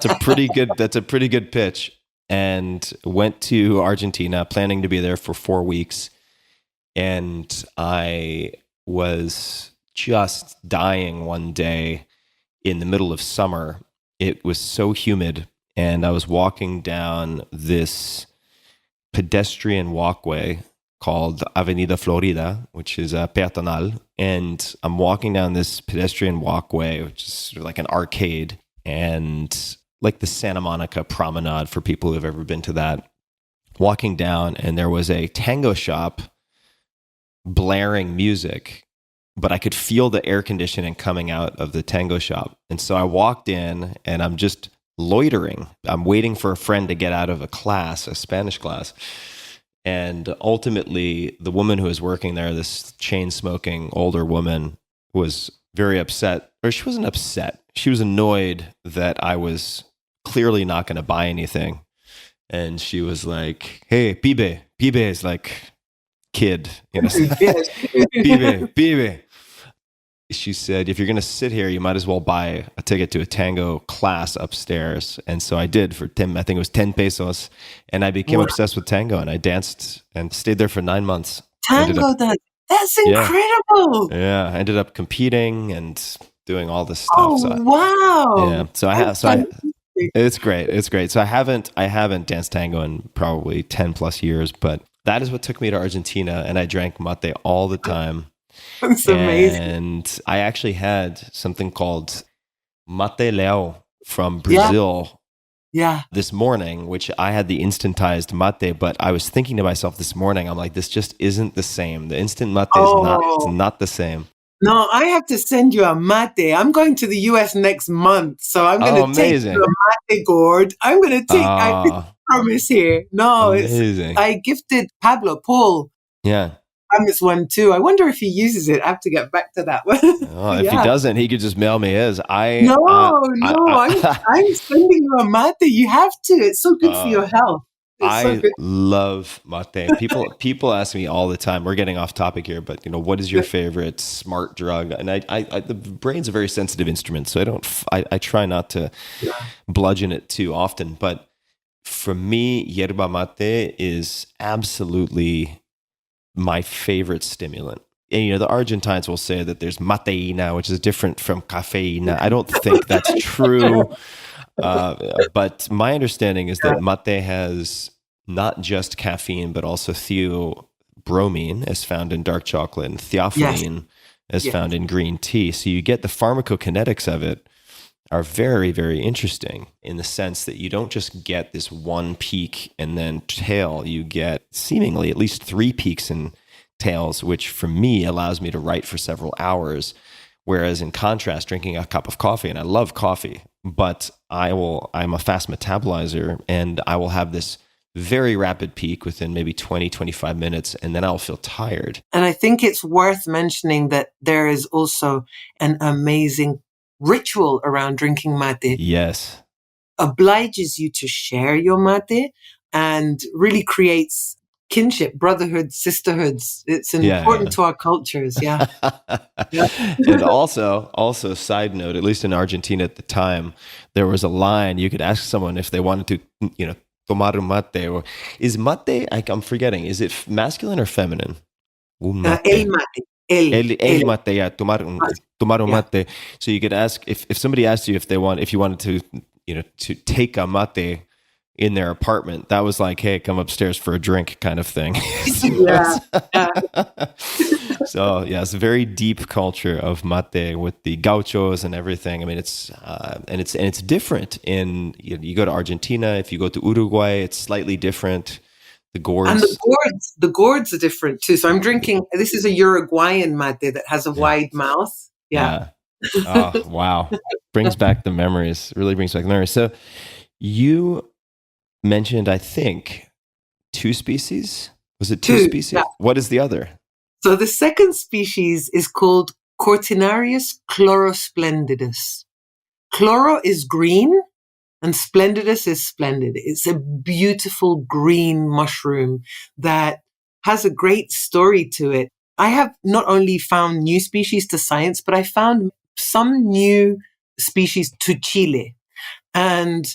a pretty good pitch." And went to Argentina, planning to be there for 4 weeks. And I was just dying one day in the middle of summer. It was so humid, and I was walking down this pedestrian walkway called Avenida Florida, which is a peatonal. And I'm walking down this pedestrian walkway, which is sort of like an arcade, and like the Santa Monica Promenade for people who have ever been to that. Walking down, and there was a tango shop blaring music, but I could feel the air conditioning coming out of the tango shop. And so I walked in, and I'm just loitering. I'm waiting for a friend to get out of a class, a Spanish class. And ultimately, the woman who was working there, this chain-smoking older woman, was very upset. Or she wasn't upset. She was annoyed that I was clearly not going to buy anything. And she was like, "Hey, pibe." Pibe is like kid, you know. Pibe. She said, "If you're going to sit here, you might as well buy a ticket to a tango class upstairs." And so I did for 10, I think it was 10 pesos. And I became obsessed with tango, and I danced and stayed there for 9 months.
Tango, that's incredible.
Yeah. I ended up competing and doing all this stuff.
Oh, wow.
Yeah. It's great. It's great. So I haven't danced tango in probably 10 plus years, but that is what took me to Argentina, and I drank mate all the time.
That's amazing.
And I actually had something called mate leão from Brazil this morning, which I had the instantized mate, but I was thinking to myself this morning, I'm like, this just isn't the same. The instant mate is not the same.
No, I have to send you a mate. I'm going to the US next month, so I'm going to take you a mate gourd. I'm going to take, I promise here. No,
amazing.
I gifted Pablo Paul.
Yeah.
This one too. I wonder if he uses it. I have to get back to that one.
If he doesn't, he could just mail me his.
I'm sending you a mate. You have to. It's so good for your health.
I love mate. People ask me all the time. We're getting off topic here, but what is your favorite smart drug? And I the brain's a very sensitive instrument, so I try not to bludgeon it too often. But for me, yerba mate is absolutely my favorite stimulant. and, the Argentines will say that there's mateína, which is different from cafeína. I don't think that's true. But my understanding is that mate has not just caffeine, but also theobromine, as found in dark chocolate, and theophylline, as found in green tea. So you get the pharmacokinetics of it are very, very interesting in the sense that you don't just get this one peak and then tail. You get seemingly at least 3 peaks and tails, which for me allows me to write for several hours. Whereas in contrast, drinking a cup of coffee, and I love coffee, but I'm a fast metabolizer, and I will have this very rapid peak within maybe 20, 25 minutes, and then I'll feel tired.
And I think it's worth mentioning that there is also an amazing ritual around drinking mate.
Yes.
Obliges you to share your mate and really creates kinship, brotherhood, sisterhoods. It's important to our cultures. Yeah.
And also side note, at least in Argentina at the time, there was a line you could ask someone if they wanted to, tomar un mate, or is mate, I'm forgetting, is it masculine or feminine? Un mate.
El mate.
El mate, yeah, tomar un mate. So you could ask if somebody asked you if you wanted to, to take a mate in their apartment, that was like, hey, come upstairs for a drink kind of thing. So it's a very deep culture of mate with the gauchos and everything. I mean, it's different in, you go to Argentina, if you go to Uruguay, it's slightly different. The gourds.
And the gourds are different too. So I'm drinking, this is a Uruguayan mate that has a wide mouth. Yeah.
Oh, wow. Brings back the memories. Really brings back the memories. So you mentioned, I think, 2 species. Was it 2 species? Yeah. What is the other?
So the second species is called Cortinarius chlorosplendidus. Chloro is green and splendidus is splendid. It's a beautiful green mushroom that has a great story to it. I have not only found new species to science, but I found some new species to Chile. And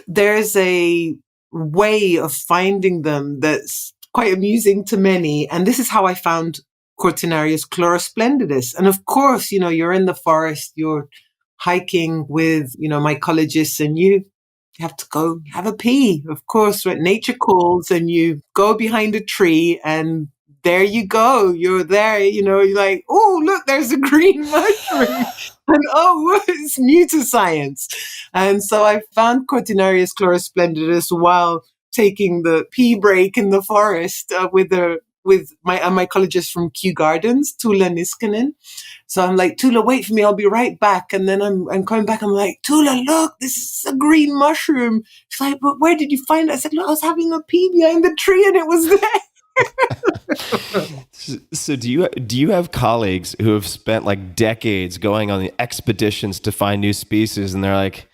there's a way of finding them that's quite amusing to many. And this is how I found Cortinarius chlorosplendidus. And of course, you're in the forest, you're hiking with, mycologists, and you have to go have a pee. Of course, when nature calls, and you go behind a tree, and there you go. You're there, you're like, oh, look, there's a green mushroom. And it's new to science. And so I found Cortinarius chlorosplendidus while taking the pee break in the forest with my mycologist from Kew Gardens, Tula Niskanen. So I'm like, Tula, wait for me, I'll be right back. And then I'm coming back, I'm like, Tula, look, this is a green mushroom. She's like, but where did you find it? I said, look, I was having a pee behind the tree and it was there.
So do you have colleagues who have spent like decades going on the expeditions to find new species, and they're like,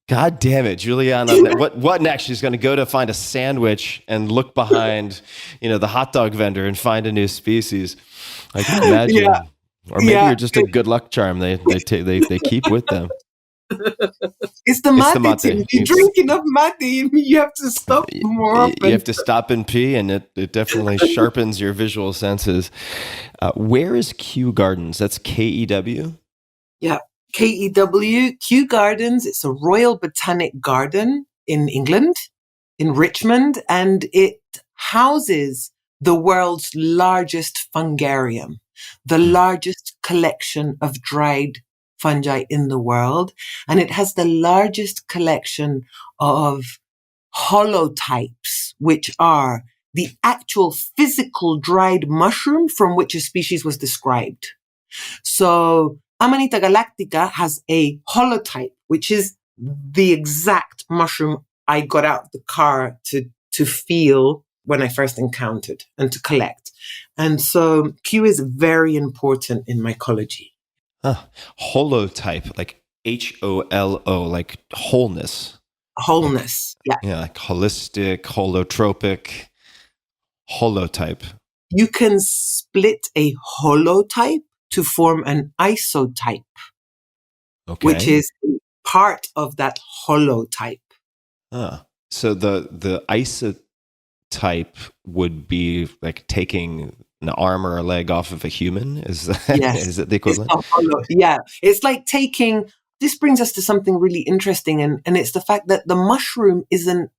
God damn it, Giuliana, what next? She's going to go to find a sandwich and look behind, the hot dog vendor and find a new species. I can imagine. Yeah. Or maybe you're just a good luck charm they keep with them.
It's the mate. If you drink enough mate, you have to stop more often.
You have to stop and pee, and it definitely sharpens your visual senses. Where is Kew Gardens? That's Kew?
Yeah, Kew, Kew Gardens. It's a royal botanic garden in England, in Richmond, and it houses the world's largest fungarium, the largest collection of dried fungi in the world. And it has the largest collection of holotypes, which are the actual physical dried mushroom from which a species was described. So Amanita galactica has a holotype, which is the exact mushroom I got out of the car to feel when I first encountered and to collect. And so Kew is very important in mycology.
Holotype, like HOLO, like wholeness.
Wholeness, yeah.
Yeah, like holistic, holotropic, holotype.
You can split a holotype to form an isotype, which is part of that holotype.
So the isotype would be like taking an arm or a leg off of a human? Is that,
Yes.
is it the equivalent?
Yeah. It's like this brings us to something really interesting. And it's the fact that the mushroom isn't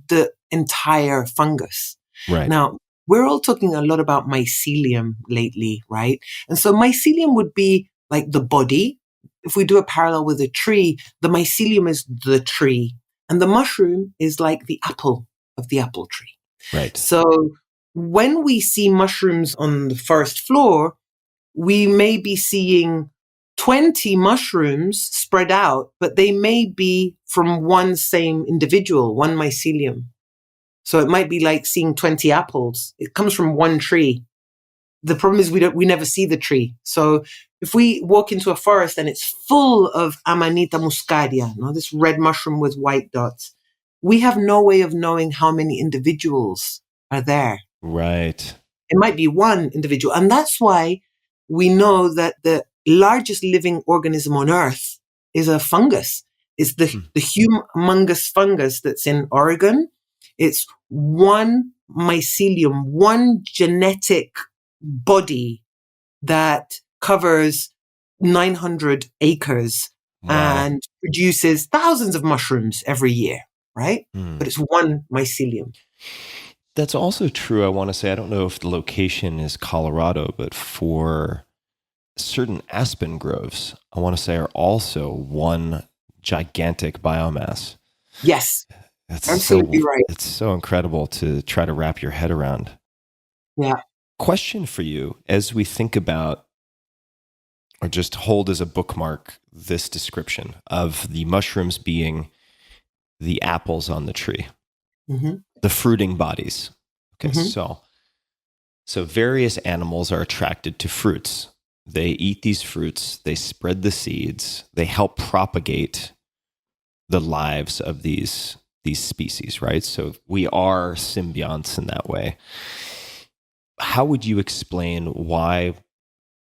the entire fungus.
Right.
Now, we're all talking a lot about mycelium lately, right? And so mycelium would be like the body. If we do a parallel with a tree, the mycelium is the tree, and the mushroom is like the apple of the apple tree.
Right.
So when we see mushrooms on the first floor, we may be seeing 20 mushrooms spread out, but they may be from one same individual, one mycelium. So it might be like seeing 20 apples. It comes from one tree. The problem is we never see the tree. So if we walk into a forest and it's full of Amanita muscaria, this red mushroom with white dots, we have no way of knowing how many individuals are there.
Right.
It might be one individual. And that's why we know that the largest living organism on Earth is a fungus. It's the humongous fungus that's in Oregon. It's one mycelium, one genetic body that covers 900 acres and produces thousands of mushrooms every year, right? But it's one mycelium.
That's also true. I want to say, I don't know if the location is Colorado, but for certain aspen groves, I want to say, are also one gigantic biomass.
Yes,
that's
absolutely right.
It's so incredible to try to wrap your head around.
Yeah.
Question for you, as we think about, or just hold as a bookmark, this description of the mushrooms being the apples on the tree, the fruiting bodies. Okay, so various animals are attracted to fruits. They eat these fruits, they spread the seeds, they help propagate the lives of these species, right? So we are symbionts in that way. How would you explain why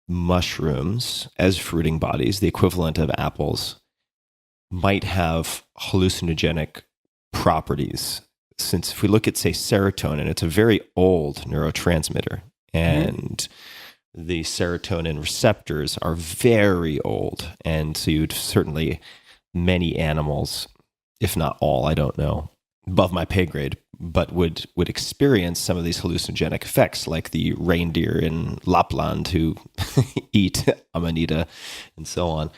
mushrooms as fruiting bodies, the equivalent of apples, might have hallucinogenic properties? Since if we look at, say, serotonin, it's a very old neurotransmitter, and the serotonin receptors are very old. And so you'd certainly, many animals, if not all, I don't know, above my pay grade, but would experience some of these hallucinogenic effects, like the reindeer in Lapland who eat Amanita and so on.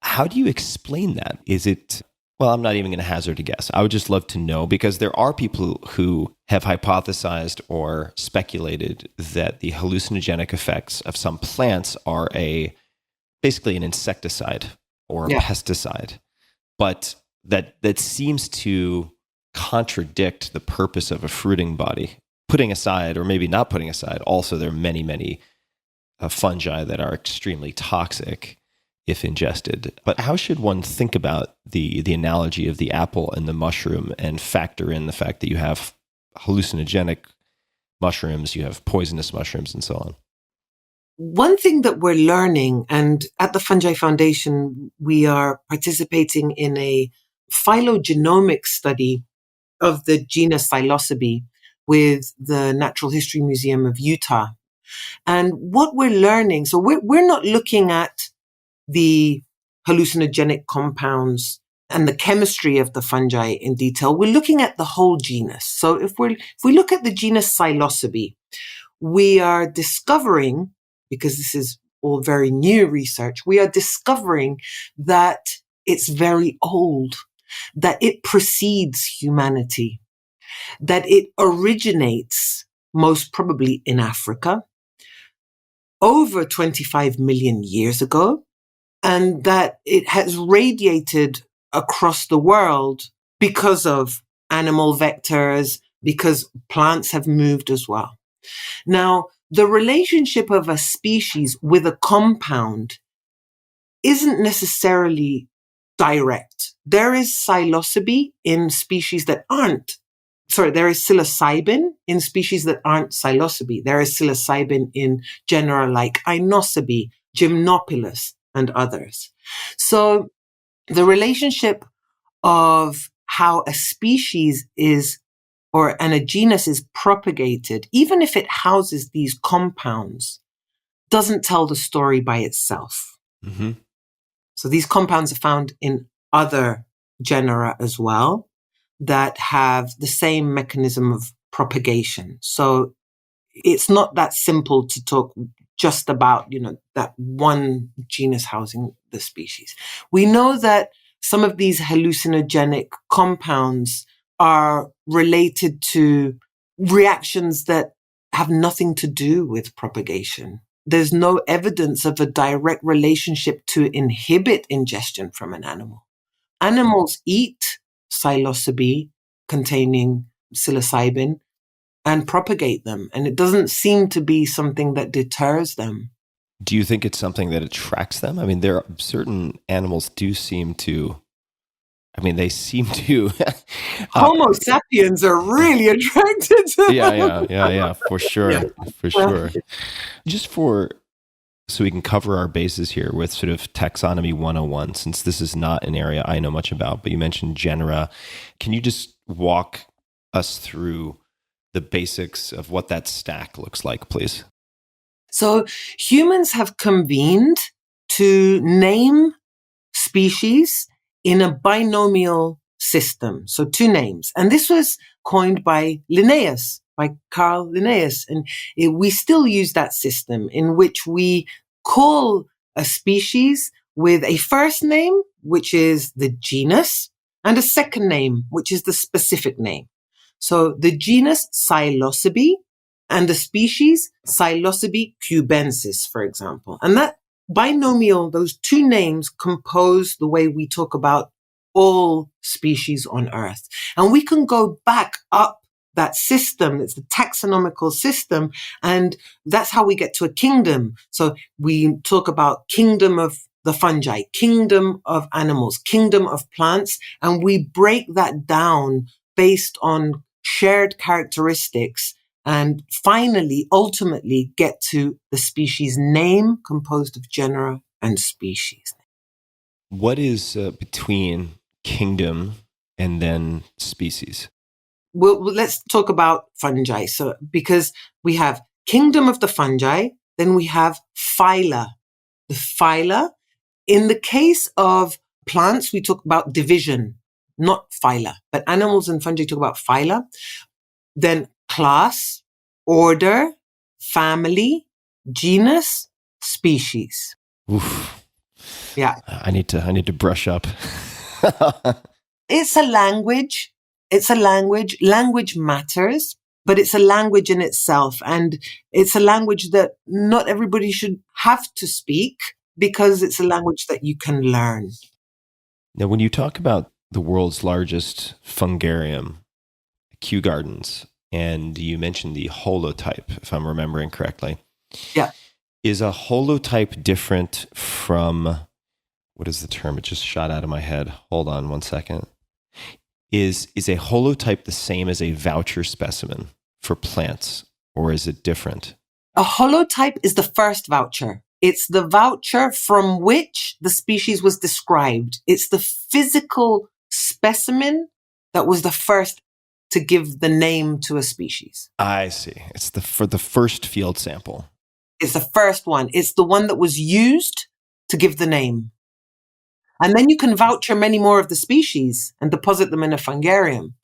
How do you explain that? Is it, well, I'm not even going to hazard a guess. I would just love to know, because there are people who have hypothesized or speculated that the hallucinogenic effects of some plants are basically an insecticide or a pesticide, but that seems to contradict the purpose of a fruiting body. Putting aside, or maybe not putting aside, also there are many, many fungi that are extremely toxic if ingested. But how should one think about the analogy of the apple and the mushroom, and factor in the fact that you have hallucinogenic mushrooms, you have poisonous mushrooms, and so on?
One thing that we're learning, and at the Fungi Foundation, we are participating in a phylogenomic study of the genus Psilocybe with the Natural History Museum of Utah. And what we're learning, so we're not looking at the hallucinogenic compounds and the chemistry of the fungi in detail. We're looking at the whole genus. So if we look at the genus Psilocybe, we are discovering, because this is all very new research, we are discovering that it's very old, that it precedes humanity, that it originates most probably in Africa over 25 million years ago, and that it has radiated across the world because of animal vectors, because plants have moved as well. Now, the relationship of a species with a compound isn't necessarily direct. There is psilocybe in species that aren't, there is psilocybin in species that aren't psilocybe. There is psilocybin in genera like Inocybe, Gymnopilus, and others. So the relationship of how a species is and a genus is propagated, even if it houses these compounds, doesn't tell the story by itself.
Mm-hmm.
So these compounds are found in other genera as well that have the same mechanism of propagation. So it's not that simple to talk just about, that one genus housing the species. We know that some of these hallucinogenic compounds are related to reactions that have nothing to do with propagation. There's no evidence of a direct relationship to inhibit ingestion from an animal. Animals eat psilocybe containing psilocybin and propagate them. And it doesn't seem to be something that deters them.
Do you think it's something that attracts them? I mean, there are certain animals do seem to, they seem to.
Homo sapiens are really attracted to them.
Yeah, for sure.
Yeah.
For sure. So we can cover our bases here with sort of taxonomy 101, since this is not an area I know much about, but you mentioned genera. Can you just walk us through the basics of what that stack looks like, please?
So humans have convened to name species in a binomial system. So 2 names. And this was coined by Carl Linnaeus. And we still use that system in which we call a species with a first name, which is the genus, and a second name, which is the specific name. So the genus Psilocybe and the species Psilocybe cubensis, for example. And that binomial, those 2 names compose the way we talk about all species on Earth. And we can go back up that system. It's the taxonomical system. And that's how we get to a kingdom. So we talk about kingdom of the fungi, kingdom of animals, kingdom of plants. And we break that down based on shared characteristics and finally, ultimately get to the species name composed of genera and species.
What is between kingdom and then species?
Well, let's talk about fungi. So, because we have kingdom of the fungi, then we have phyla. The phyla. In the case of plants, we talk about division, not phyla, but animals and fungi talk about phyla. Then class, order, family, genus, species.
Oof.
Yeah.
I need to brush up.
It's a language. Language matters, but it's a language in itself. And it's a language that not everybody should have to speak because it's a language that you can learn.
Now, when you talk about the world's largest fungarium, Kew Gardens, and you mentioned the holotype, if I'm remembering correctly.
Yeah.
Is a holotype different from, what is the term? It just shot out of my head. Hold on one second. Is a holotype the same as a voucher specimen for plants, or is it different?
A holotype is the first voucher. It's the voucher from which the species was described. It's the physical specimen that was the first to give the name to a species.
I see. It's for the first field sample.
It's the first one. It's the one that was used to give the name. And then you can voucher many more of the species and deposit them in a fungarium.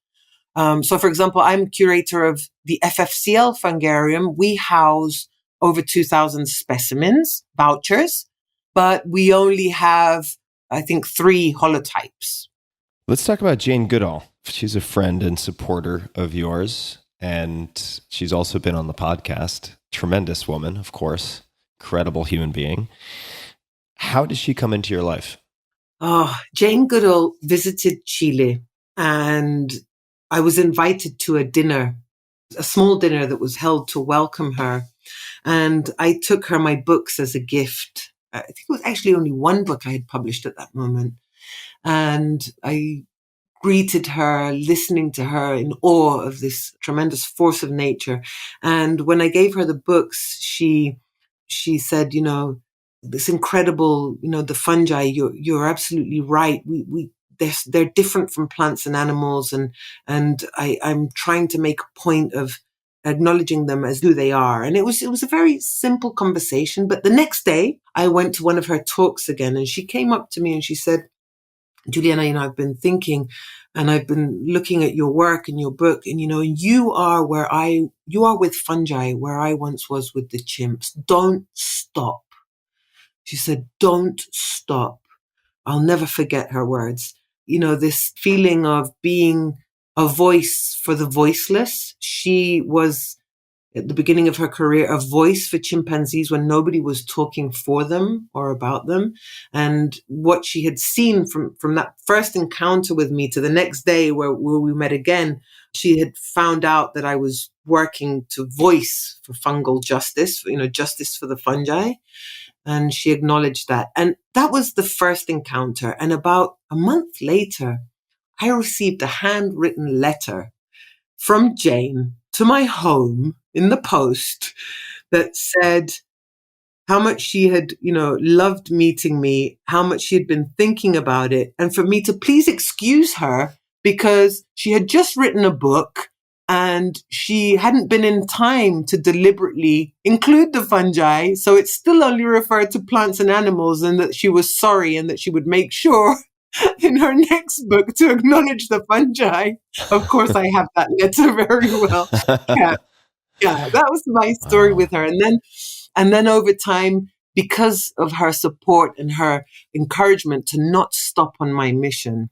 So, for example, I'm curator of the FFCL Fungarium. We house over 2,000 specimens, vouchers, but we only have, I think, 3 holotypes.
Let's talk about Jane Goodall. She's a friend and supporter of yours, and she's also been on the podcast. Tremendous woman, of course. Incredible human being. How did she come into your life?
Oh, Jane Goodall visited Chile, and I was invited to a dinner, a small dinner that was held to welcome her. And I took her my books as a gift. I think it was actually only one book I had published at that moment. And I greeted her, listening to her in awe of this tremendous force of nature. And when I gave her the books, she said, this incredible, the fungi, you're absolutely right. We they're different from plants and animals, and I'm trying to make a point of acknowledging them as who they are. And it was a very simple conversation. But the next day, I went to one of her talks again, and she came up to me and she said, Giuliana, I've been thinking and I've been looking at your work and your book, and, you are with fungi where I once was with the chimps. Don't stop. She said, don't stop. I'll never forget her words. This feeling of being a voice for the voiceless. She was, at the beginning of her career, a voice for chimpanzees when nobody was talking for them or about them. And what she had seen from that first encounter with me to the next day where we met again, she had found out that I was working to voice for fungal justice, justice for the fungi. And she acknowledged that. And that was the first encounter. And about a month later, I received a handwritten letter from Jane to my home in the post that said how much she had, loved meeting me, how much she had been thinking about it, and for me to please excuse her because she had just written a book and she hadn't been in time to deliberately include the fungi. So it still only referred to plants and animals, and that she was sorry and that she would make sure in her next book to acknowledge the fungi. Of course, I have that letter very well. Yeah, that was my story with her. And then over time, because of her support and her encouragement to not stop on my mission,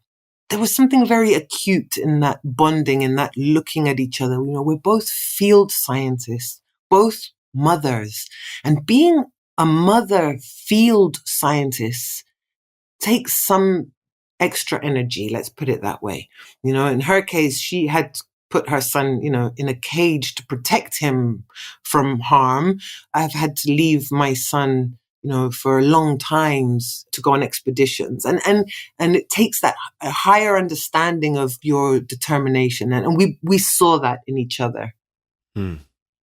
there was something very acute in that bonding and that looking at each other. We're both field scientists, both mothers. And being a mother field scientist takes some extra energy, let's put it that way. In her case, she had put her son, in a cage to protect him from harm. I've had to leave my son, for long times to go on expeditions. And it takes that a higher understanding of your determination. And we saw that in each other.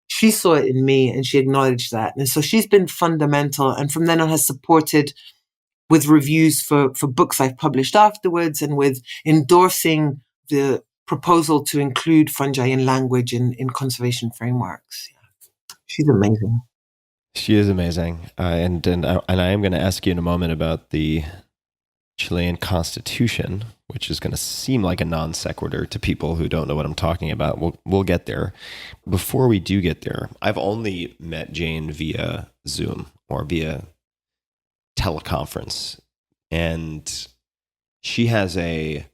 She saw it in me and she acknowledged that. And so she's been fundamental. And from then on has supported with reviews for books I've published afterwards, and with endorsing the proposal to include fungi in language in conservation frameworks. Yeah. She's amazing.
She is amazing. And I am going to ask you in a moment about the Chilean Constitution, which is going to seem like a non sequitur to people who don't know what I'm talking about. We'll get there. Before we do get there, I've only met Jane via Zoom or via teleconference, and she has a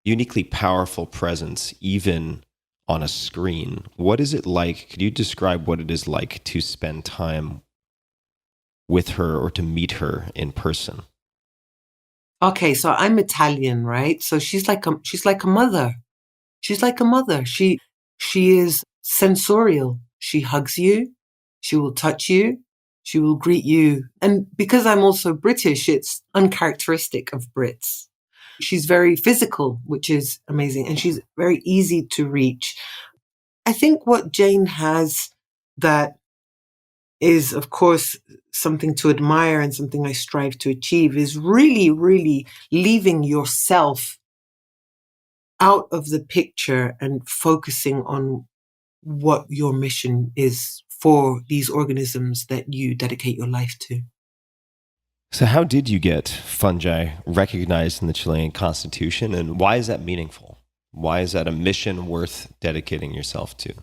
uniquely powerful presence even on a screen. What is it like? Could you describe what it is like to spend time with her or to meet her in person?
Okay, so I'm Italian, right? So she's like a mother. She's like a mother. She is sensorial. She hugs you. She will touch you. She will greet you. And because I'm also British, it's uncharacteristic of Brits. She's very physical, which is amazing. And she's very easy to reach. I think what Jane has that is, of course, something to admire and something I strive to achieve is really, really leaving yourself out of the picture and focusing on what your mission is for these organisms that you dedicate your life to.
So how did you get fungi recognized in the Chilean Constitution, and why is that meaningful? Why is that a mission worth dedicating yourself to?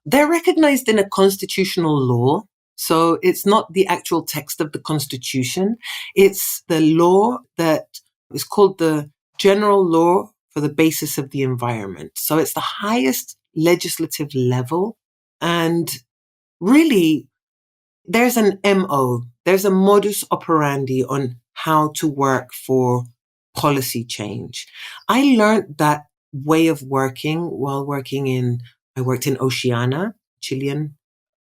They're recognized in a constitutional law. So it's not the actual text of the Constitution. It's the law that is called the General Law for the Basis of the Environment. So it's the highest legislative level. And really, there's an MO, there's a modus operandi on how to work for policy change. I learned that way of working while I worked in Oceana, Chilean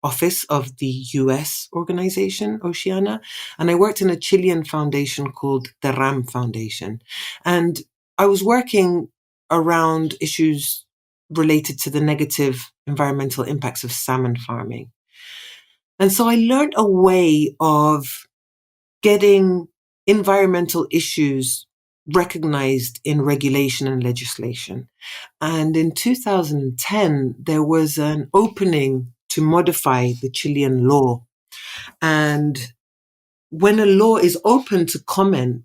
office of the US organization, Oceana. And I worked in a Chilean foundation called the RAM Foundation. And I was working around issues related to the negative environmental impacts of salmon farming. And so I learned a way of getting environmental issues recognized in regulation and legislation. And in 2010, there was an opening to modify the Chilean law. And when a law is open to comment,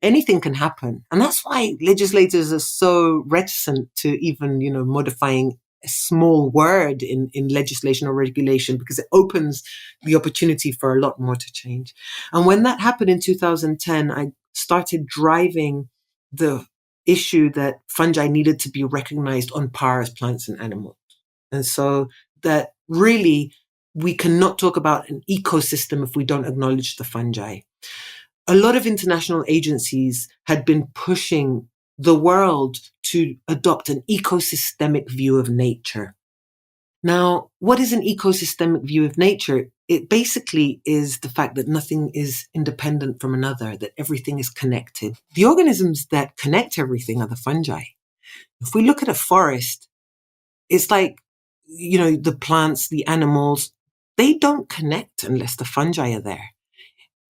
anything can happen. And that's why legislators are so reticent to even, modifying a small word in legislation or regulation, because it opens the opportunity for a lot more to change. And when that happened in 2010, I started driving the issue that fungi needed to be recognized on par as plants and animals. And so that really we cannot talk about an ecosystem if we don't acknowledge the fungi. A lot of international agencies had been pushing the world to adopt an ecosystemic view of nature. Now, what is an ecosystemic view of nature? It basically is the fact that nothing is independent from another, that everything is connected. The organisms that connect everything are the fungi. If we look at a forest, it's like, the plants, the animals, they don't connect unless the fungi are there.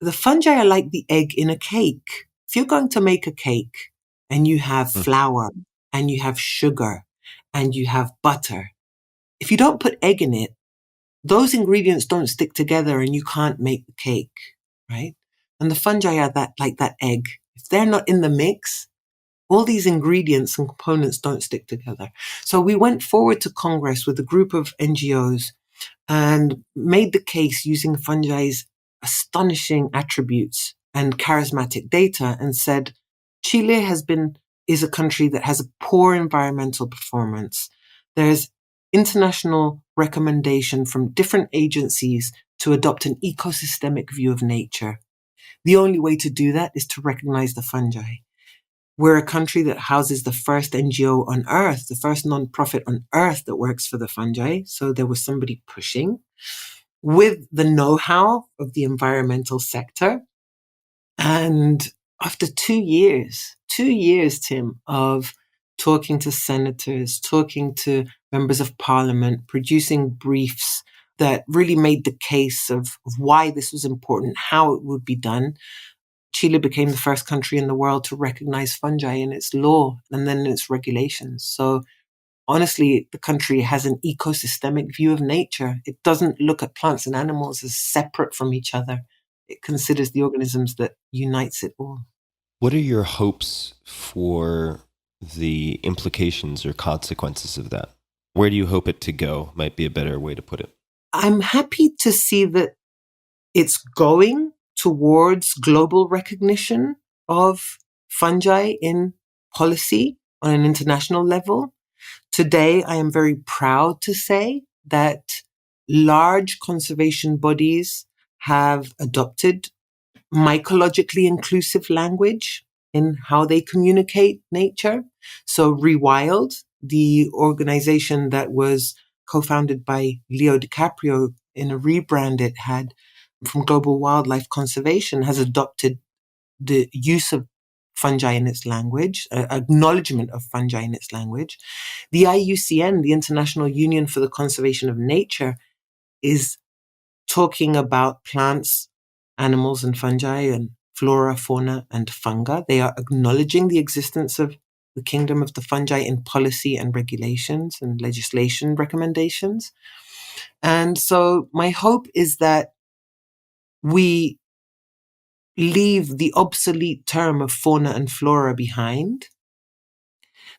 The fungi are like the egg in a cake. If you're going to make a cake and you have flour and you have sugar and you have butter, if you don't put egg in it, those ingredients don't stick together and you can't make the cake, right? And the fungi are like that egg. If they're not in the mix, all these ingredients and components don't stick together. So we went forward to Congress with a group of NGOs and made the case using fungi's astonishing attributes and charismatic data, and said Chile is a country that has a poor environmental performance. There's international recommendation from different agencies to adopt an ecosystemic view of nature. The only way to do that is to recognize the fungi. We're a country that houses the first NGO on earth, the first nonprofit on earth that works for the fungi. So there was somebody pushing with the know-how of the environmental sector. And after 2 years, Tim, of talking to senators, talking to members of parliament, producing briefs that really made the case of why this was important, how it would be done, Chile became the first country in the world to recognize fungi in its law and then in its regulations. So honestly, the country has an ecosystemic view of nature. It doesn't look at plants and animals as separate from each other. It considers the organisms that unites it all.
What are your hopes for the implications or consequences of that? Where do you hope it to go, might be a better way to put it.
I'm happy to see that it's going towards global recognition of fungi in policy on an international level. Today, I am very proud to say that large conservation bodies have adopted mycologically inclusive language in how they communicate nature. So Rewild, the organization that was co-founded by Leo DiCaprio in a rebrand it had from Global Wildlife Conservation, has adopted the use of fungi in its language, acknowledgement of fungi in its language. The IUCN, the International Union for the Conservation of Nature, is talking about plants, animals, and fungi, and flora, fauna, and funga. They are acknowledging the existence of the kingdom of the fungi in policy and regulations and legislation recommendations. And so my hope is that we leave the obsolete term of fauna and flora behind,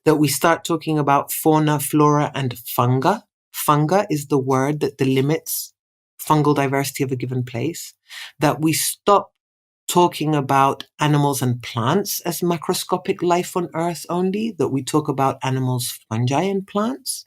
that we start talking about fauna, flora, and funga. Funga is the word that delimits fungal diversity of a given place, that we stop talking about animals and plants as macroscopic life on Earth only, that we talk about animals, fungi, and plants,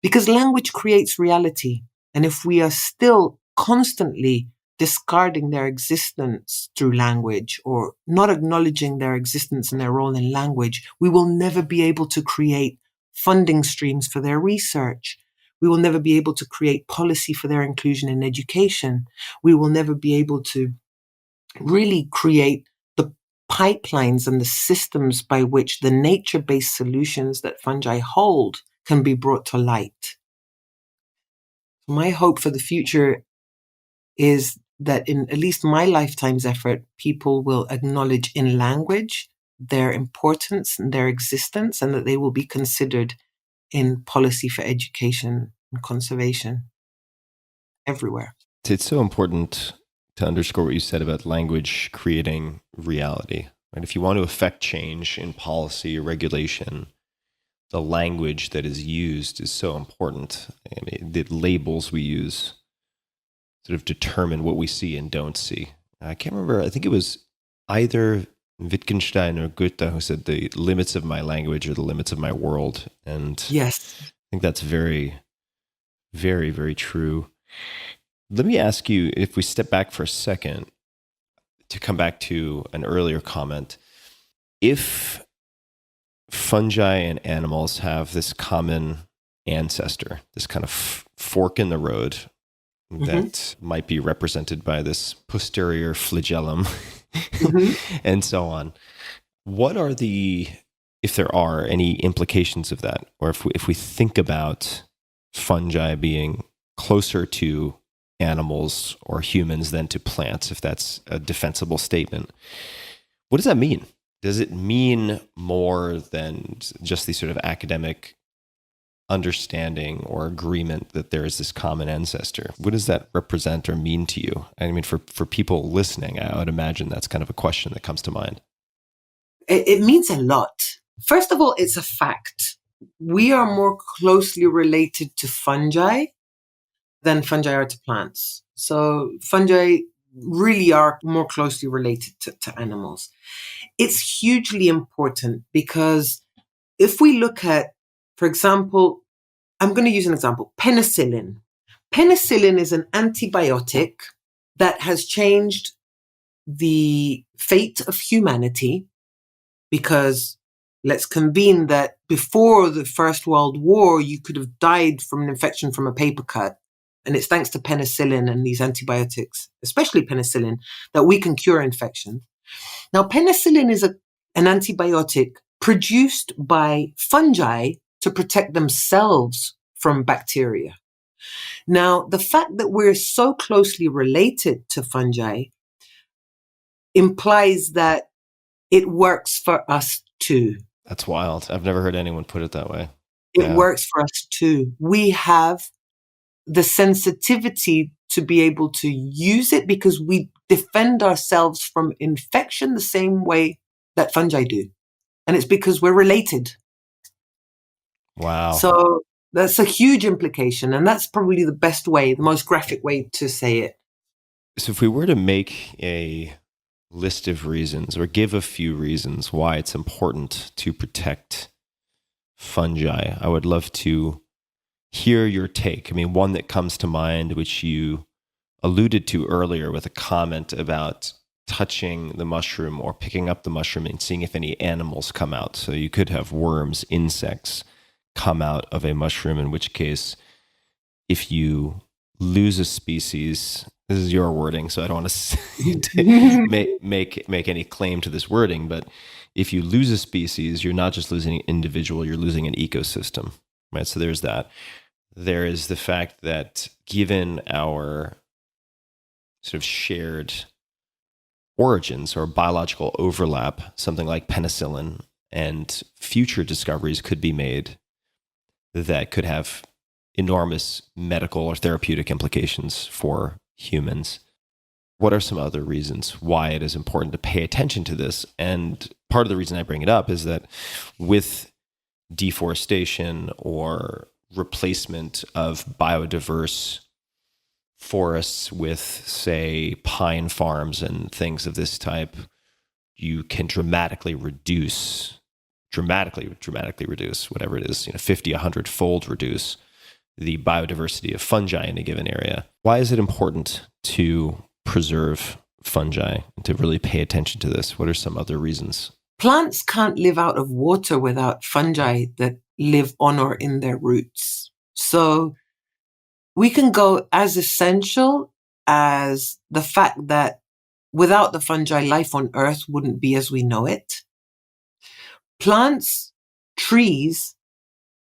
because language creates reality. And if we are still constantly discarding their existence through language or not acknowledging their existence and their role in language, we will never be able to create funding streams for their research. We will never be able to create policy for their inclusion in education. We will never be able to really create the pipelines and the systems by which the nature-based solutions that fungi hold can be brought to light. My hope for the future is that in at least my lifetime's effort, people will acknowledge in language their importance and their existence, and that they will be considered in policy for education and conservation everywhere.
It's so important to underscore what you said about language creating reality. Right? If you want to affect change in policy or regulation, the language that is used is so important. I mean, the labels we use sort of determine what we see and don't see. I can't remember, I think it was either Wittgenstein or Goethe who said the limits of my language are the limits of my world. And
Yes.
I think that's very, very, very true. Let me ask you, if we step back for a second, to come back to an earlier comment, if fungi and animals have this common ancestor, this kind of fork in the road that might be represented by this posterior flagellum and so on, what are the, if there are any implications of that, or if we think about fungi being closer to animals or humans than to plants, if that's a defensible statement, what does that mean? Does it mean more than just the sort of academic understanding or agreement that there is this common ancestor? What does that represent or mean to you? I mean, for people listening, I would imagine that's kind of a question that comes to mind.
It means a lot. First of all, it's a fact. We are more closely related to fungi than fungi are to plants. So fungi really are more closely related to animals. It's hugely important because if we look at, for example, I'm going to use an example, penicillin. Penicillin is an antibiotic that has changed the fate of humanity because let's convene that before the First World War, you could have died from an infection from a paper cut. And it's thanks to penicillin and these antibiotics, especially penicillin, that we can cure infections. Now, penicillin is an antibiotic produced by fungi to protect themselves from bacteria. Now, the fact that we're so closely related to fungi implies that it works for us too.
That's wild. I've never heard anyone put it that way.
It works for us too. We have the sensitivity to be able to use it because we defend ourselves from infection the same way that fungi do. And it's because we're related.
Wow.
So that's a huge implication. And that's probably the best way, the most graphic way to say it.
So if we were to make a list of reasons or give a few reasons why it's important to protect fungi, I would love to hear your take. I mean, one that comes to mind, which you alluded to earlier with a comment about touching the mushroom or picking up the mushroom and seeing if any animals come out. So you could have worms, insects come out of a mushroom, in which case, if you lose a species, this is your wording, so I don't want to make any claim to this wording, but if you lose a species, you're not just losing an individual, you're losing an ecosystem, right? So there's that. There is the fact that given our sort of shared origins or biological overlap, something like penicillin and future discoveries could be made that could have enormous medical or therapeutic implications for humans. What are some other reasons why it is important to pay attention to this? And part of the reason I bring it up is that with deforestation or replacement of biodiverse forests with, say, pine farms and things of this type, you can dramatically reduce, whatever it is, 50, 100-fold reduce the biodiversity of fungi in a given area. Why is it important to preserve fungi and to really pay attention to this? What are some other reasons?
Plants can't live out of water without fungi that live on or in their roots. So we can go as essential as the fact that without the fungi, life on Earth wouldn't be as we know it. Plants, trees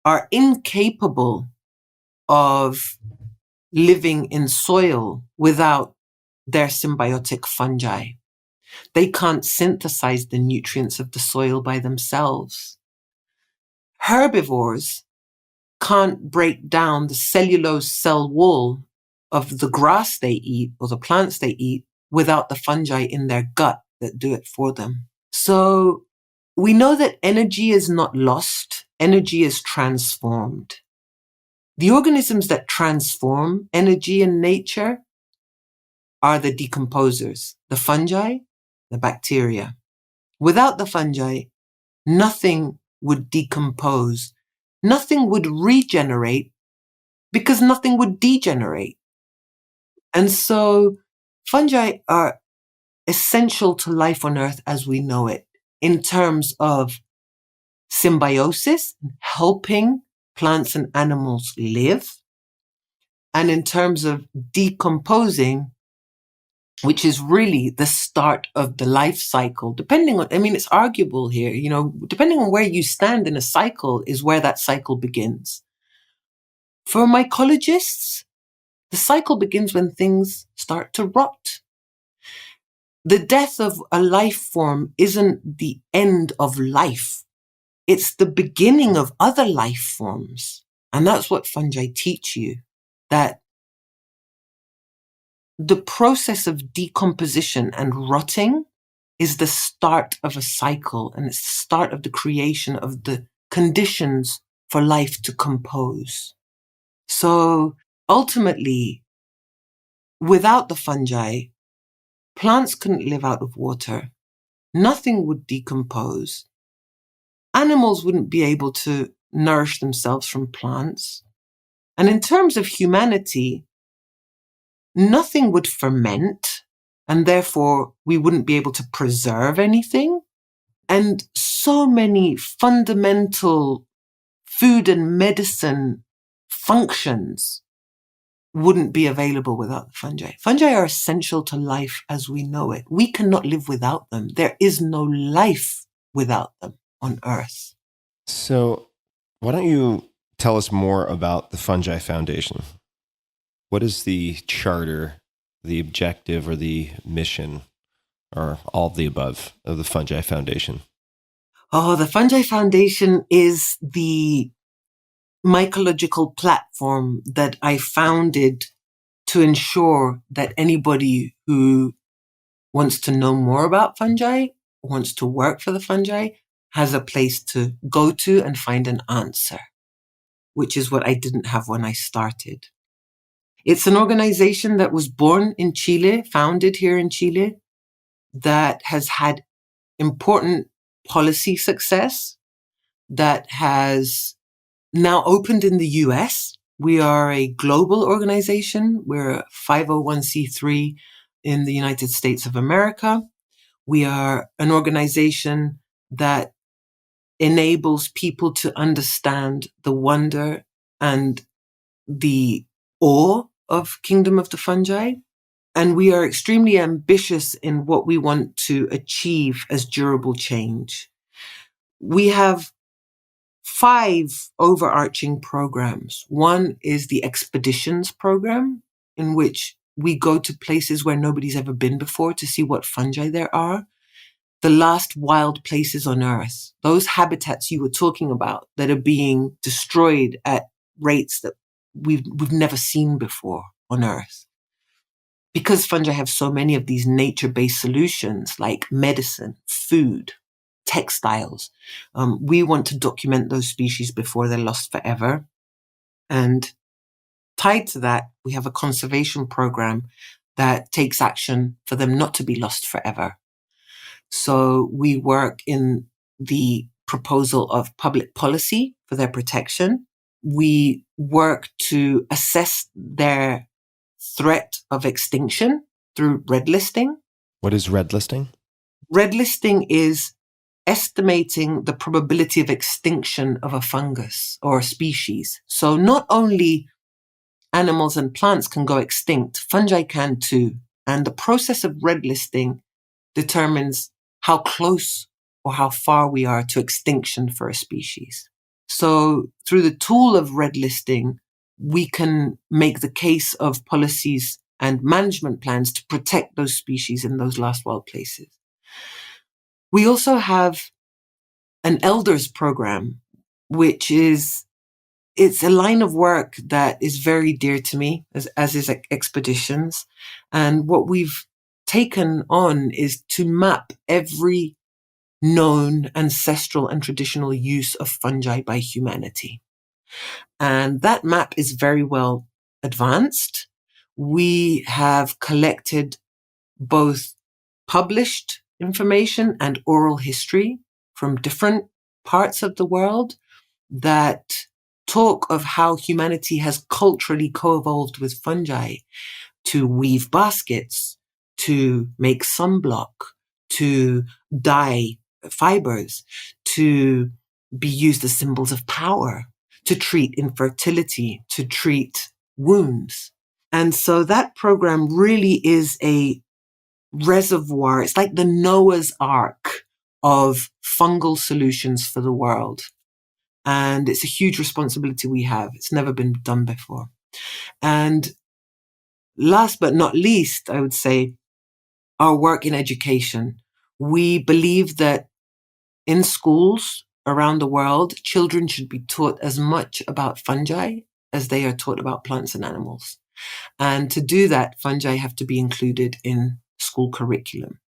are incapable of living in soil without their symbiotic fungi. They can't synthesize the nutrients of the soil by themselves. Herbivores can't break down the cellulose cell wall of the grass they eat or the plants they eat without the fungi in their gut that do it for them. So we know that energy is not lost, energy is transformed. The organisms that transform energy in nature are the decomposers, the fungi, the bacteria. Without the fungi, nothing would decompose, nothing would regenerate because nothing would degenerate. And so fungi are essential to life on Earth as we know it in terms of symbiosis, helping plants and animals live, and in terms of decomposing, which is really the start of the life cycle, depending on, it's arguable here, depending on where you stand in a cycle is where that cycle begins. For mycologists, the cycle begins when things start to rot. The death of a life form isn't the end of life. It's the beginning of other life forms. And that's what fungi teach you, that the process of decomposition and rotting is the start of a cycle, and it's the start of the creation of the conditions for life to compose. So ultimately, without the fungi, plants couldn't live out of water. Nothing would decompose. Animals wouldn't be able to nourish themselves from plants. And in terms of humanity, nothing would ferment, and therefore we wouldn't be able to preserve anything. And so many fundamental food and medicine functions wouldn't be available without the fungi. Fungi are essential to life as we know it. We cannot live without them. There is no life without them on Earth.
So why don't you tell us more about the Fungi Foundation? What is the charter, the objective, or the mission, or all of the above of the Fungi Foundation?
Oh, the Fungi Foundation is the mycological platform that I founded to ensure that anybody who wants to know more about fungi, wants to work for the fungi, has a place to go to and find an answer, which is what I didn't have when I started. It's an organization that was born in Chile, founded here in Chile, that has had important policy success, that has now opened in the US. We are a global organization. We're a 501c3 in the United States of America. We are an organization that enables people to understand the wonder and the awe of Kingdom of the Fungi. And we are extremely ambitious in what we want to achieve as durable change. We have 5 overarching programs. One is the expeditions program, in which we go to places where nobody's ever been before to see what fungi there are. The last wild places on Earth, those habitats you were talking about that are being destroyed at rates that we've never seen before on Earth. Because fungi have so many of these nature-based solutions like medicine, food, textiles, we want to document those species before they're lost forever. And tied to that, we have a conservation program that takes action for them not to be lost forever. So we work in the proposal of public policy for their protection. We work to assess their threat of extinction through red listing.
What is red listing?
Red listing is estimating the probability of extinction of a fungus or a species. So not only animals and plants can go extinct, fungi can too. And the process of red listing determines how close or how far we are to extinction for a species. So through the tool of red listing, we can make the case of policies and management plans to protect those species in those last wild places. We also have an elders program, which it's a line of work that is very dear to me, as is expeditions. And what we've taken on is to map every known ancestral and traditional use of fungi by humanity. And that map is very well advanced. We have collected both published information and oral history from different parts of the world that talk of how humanity has culturally co-evolved with fungi to weave baskets, to make sunblock, to dye fibers, to be used as symbols of power, to treat infertility, to treat wounds. And so that program really is a reservoir. It's like the Noah's Ark of fungal solutions for the world. And it's a huge responsibility we have. It's never been done before. And last but not least, I would say, our work in education. We believe that in schools around the world, children should be taught as much about fungi as they are taught about plants and animals. And to do that, fungi have to be included in school curriculum.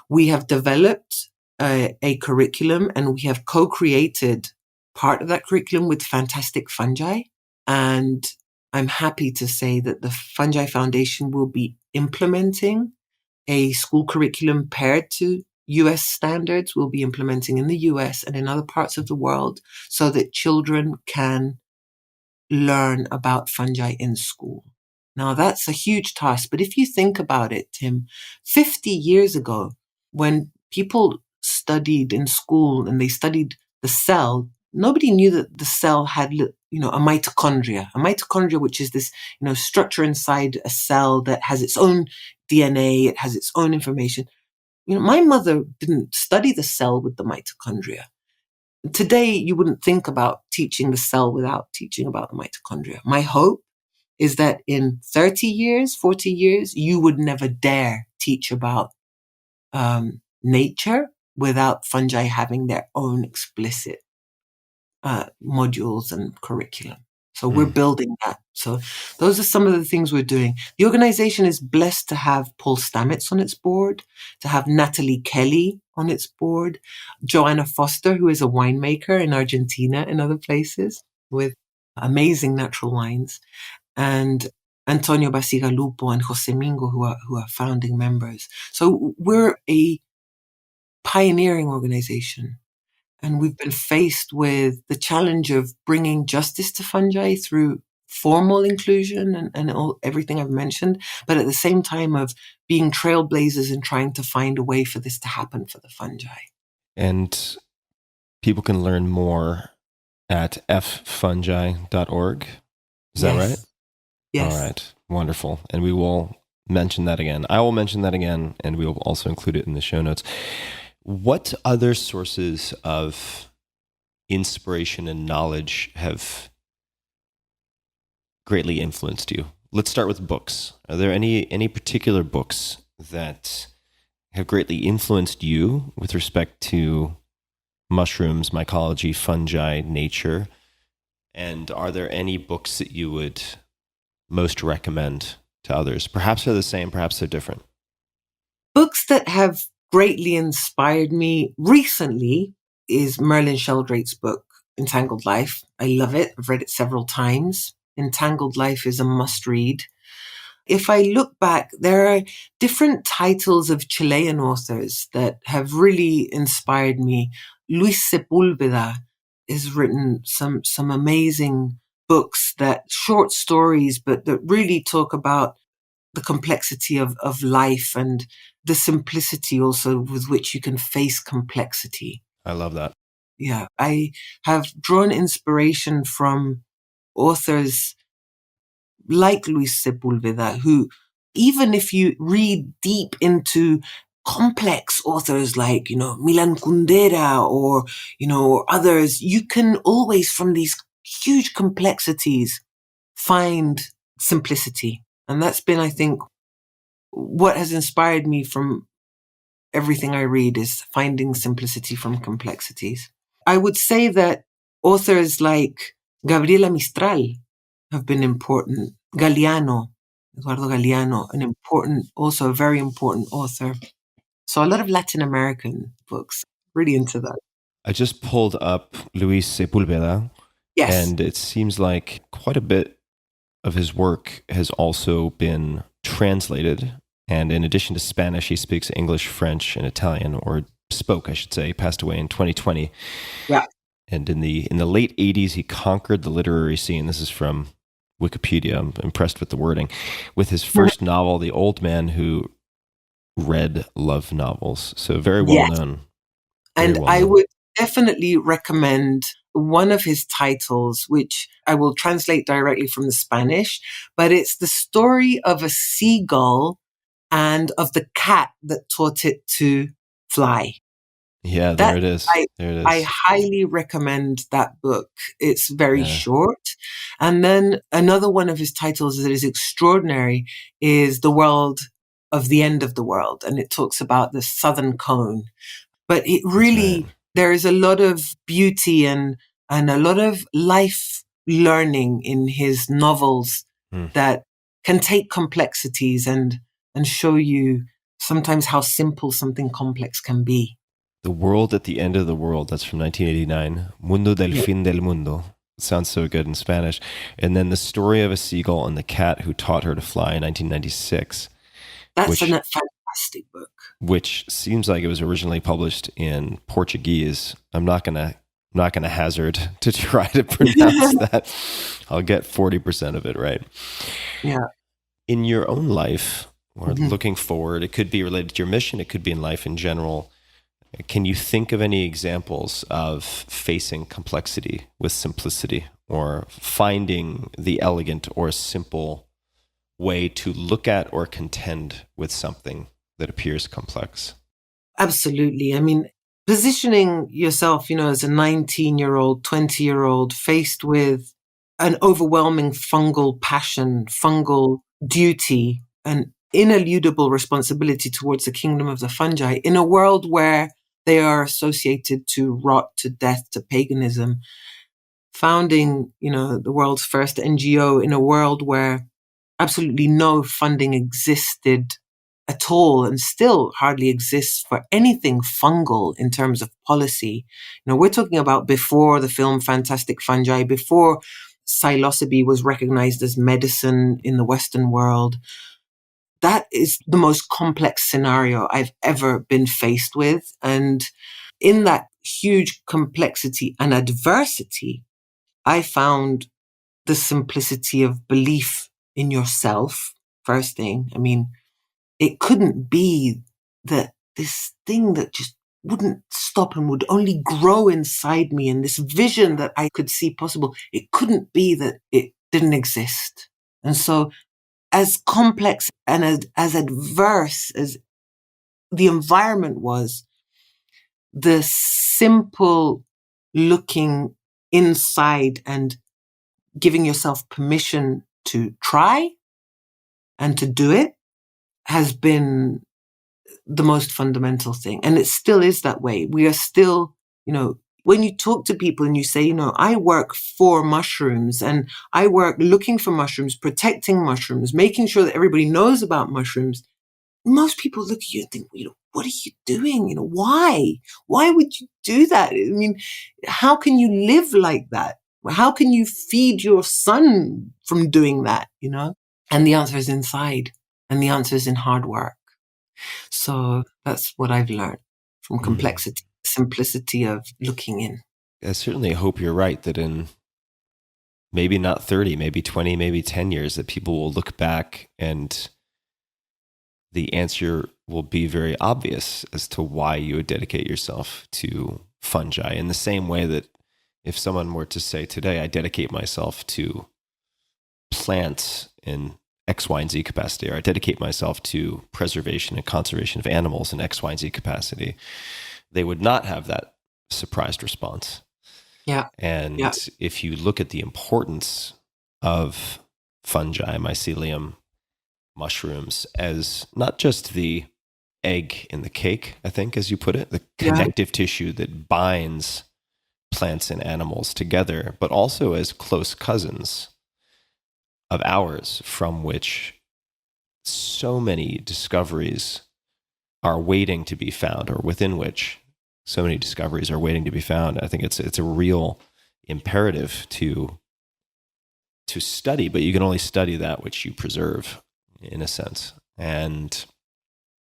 We have developed a curriculum, and we have co-created part of that curriculum with Fantastic Fungi. And I'm happy to say that the Fungi Foundation will be implementing a school curriculum paired to US standards. We'll be implementing in the US and in other parts of the world so that children can learn about fungi in school. Now, that's a huge task. But if you think about it, Tim, 50 years ago, when people studied in school and they studied the cell, nobody knew that the cell had, a mitochondria. A mitochondria, which is this, structure inside a cell that has its own DNA, it has its own information. My mother didn't study the cell with the mitochondria. Today, you wouldn't think about teaching the cell without teaching about the mitochondria. My hope is that in 30 years, 40 years, you would never dare teach about nature without fungi having their own explicit modules and curriculum. So we're building that. So those are some of the things we're doing. The organization is blessed to have Paul Stamets on its board, to have Natalie Kelly on its board, Joanna Foster, who is a winemaker in Argentina and other places with amazing natural wines, and Antonio Basigalupo and Jose Mingo, who are founding members. So we're a pioneering organization. And we've been faced with the challenge of bringing justice to fungi through formal inclusion and everything I've mentioned, but at the same time of being trailblazers and trying to find a way for this to happen for the fungi.
And people can learn more at ffungi.org. Is that right?
Yes.
All right. Wonderful. And we will mention that again. I will mention that again, and we will also include it in the show notes. What other sources of inspiration and knowledge have greatly influenced you? Let's start with books. Are there any particular books that have greatly influenced you with respect to mushrooms, mycology, fungi, nature? And are there any books that you would most recommend to others? Perhaps they're the same, perhaps they're different.
Books that have greatly inspired me recently is Merlin Sheldrake's book, Entangled Life. I love it. I've read it several times. Entangled Life is a must read. If I look back, there are different titles of Chilean authors that have really inspired me. Luis Sepúlveda has written some amazing books, short stories, but that really talk about the complexity of life and the simplicity also with which you can face complexity.
I love that.
Yeah, I have drawn inspiration from authors like Luis Sepúlveda, who, even if you read deep into complex authors like, Milan Kundera or others, you can always, from these huge complexities, find simplicity. And that's been, I think, what has inspired me from everything I read is finding simplicity from complexities. I would say that authors like Gabriela Mistral have been important. Eduardo Galeano, also a very important author. So a lot of Latin American books, really into that.
I just pulled up Luis Sepulveda,
Yes.
and it seems like quite a bit of his work has also been translated. And in addition to Spanish, he speaks English, French, and Italian, or spoke, I should say. He passed away in 2020.
Yeah.
And in the late 80s, he conquered the literary scene. This is from Wikipedia. I'm impressed with the wording. With his first novel, The Old Man Who Read Love Novels. So very well known.
And I would definitely recommend one of his titles, which I will translate directly from the Spanish, but it's the story of a seagull and of the cat that taught it to fly.
Yeah, there it is.
I highly recommend that book. It's very short. And then another one of his titles that is extraordinary is The World of the End of the World. And it talks about the southern cone. But it really, there is a lot of beauty and a lot of life learning in his novels that can take complexities and show you sometimes how simple something complex can be.
The World at the End of the World. That's from 1989. Mundo del fin del mundo. It sounds so good in Spanish. And then The Story of a Seagull and the Cat Who Taught Her to Fly in 1996.
That's a fantastic book.
Which seems like it was originally published in Portuguese. I'm not gonna hazard to try to pronounce that. I'll get 40% of it right.
Yeah.
In your own life, or looking forward, it could be related to your mission, it could be in life in general. Can you think of any examples of facing complexity with simplicity, or finding the elegant or simple way to look at or contend with something that appears complex?
Absolutely. I mean, positioning yourself, as a 19-year-old, 20-year-old faced with an overwhelming fungal passion, fungal duty, an ineludible responsibility towards the kingdom of the fungi in a world where they are associated to rot, to death, to paganism. Founding, the world's first NGO in a world where absolutely no funding existed at all and still hardly exists for anything fungal in terms of policy. We're talking about before the film Fantastic Fungi, before psilocybe was recognized as medicine in the Western world. That is the most complex scenario I've ever been faced with. And in that huge complexity and adversity, I found the simplicity of belief in yourself, first thing. I mean, it couldn't be that this thing that just wouldn't stop and would only grow inside me, and this vision that I could see possible, it couldn't be that it didn't exist. And so as complex and as adverse as the environment was, the simple looking inside and giving yourself permission to try and to do it has been the most fundamental thing. And it still is that way. We are still, when you talk to people and you say, I work for mushrooms and I work looking for mushrooms, protecting mushrooms, making sure that everybody knows about mushrooms, most people look at you and think, what are you doing? Why? Why would you do that? I mean, how can you live like that? How can you feed your son from doing that, And the answer is inside, and the answer is in hard work. So that's what I've learned from complexity, simplicity of looking in.
I certainly hope you're right that in maybe not 30, maybe 20, maybe 10 years, that people will look back and the answer will be very obvious as to why you would dedicate yourself to fungi. In the same way that if someone were to say today, I dedicate myself to plants in X, Y, and Z capacity, or I dedicate myself to preservation and conservation of animals in X, Y, and Z capacity, they would not have that surprised response.
Yeah.
And if you look at the importance of fungi, mycelium, mushrooms, as not just the egg in the cake, I think, as you put it, the
Yeah.
connective tissue that binds plants and animals together, but also as close cousins of ours, from which so many discoveries are waiting to be found, or within which so many discoveries are waiting to be found. I think it's a real imperative to study, but you can only study that which you preserve, in a sense. And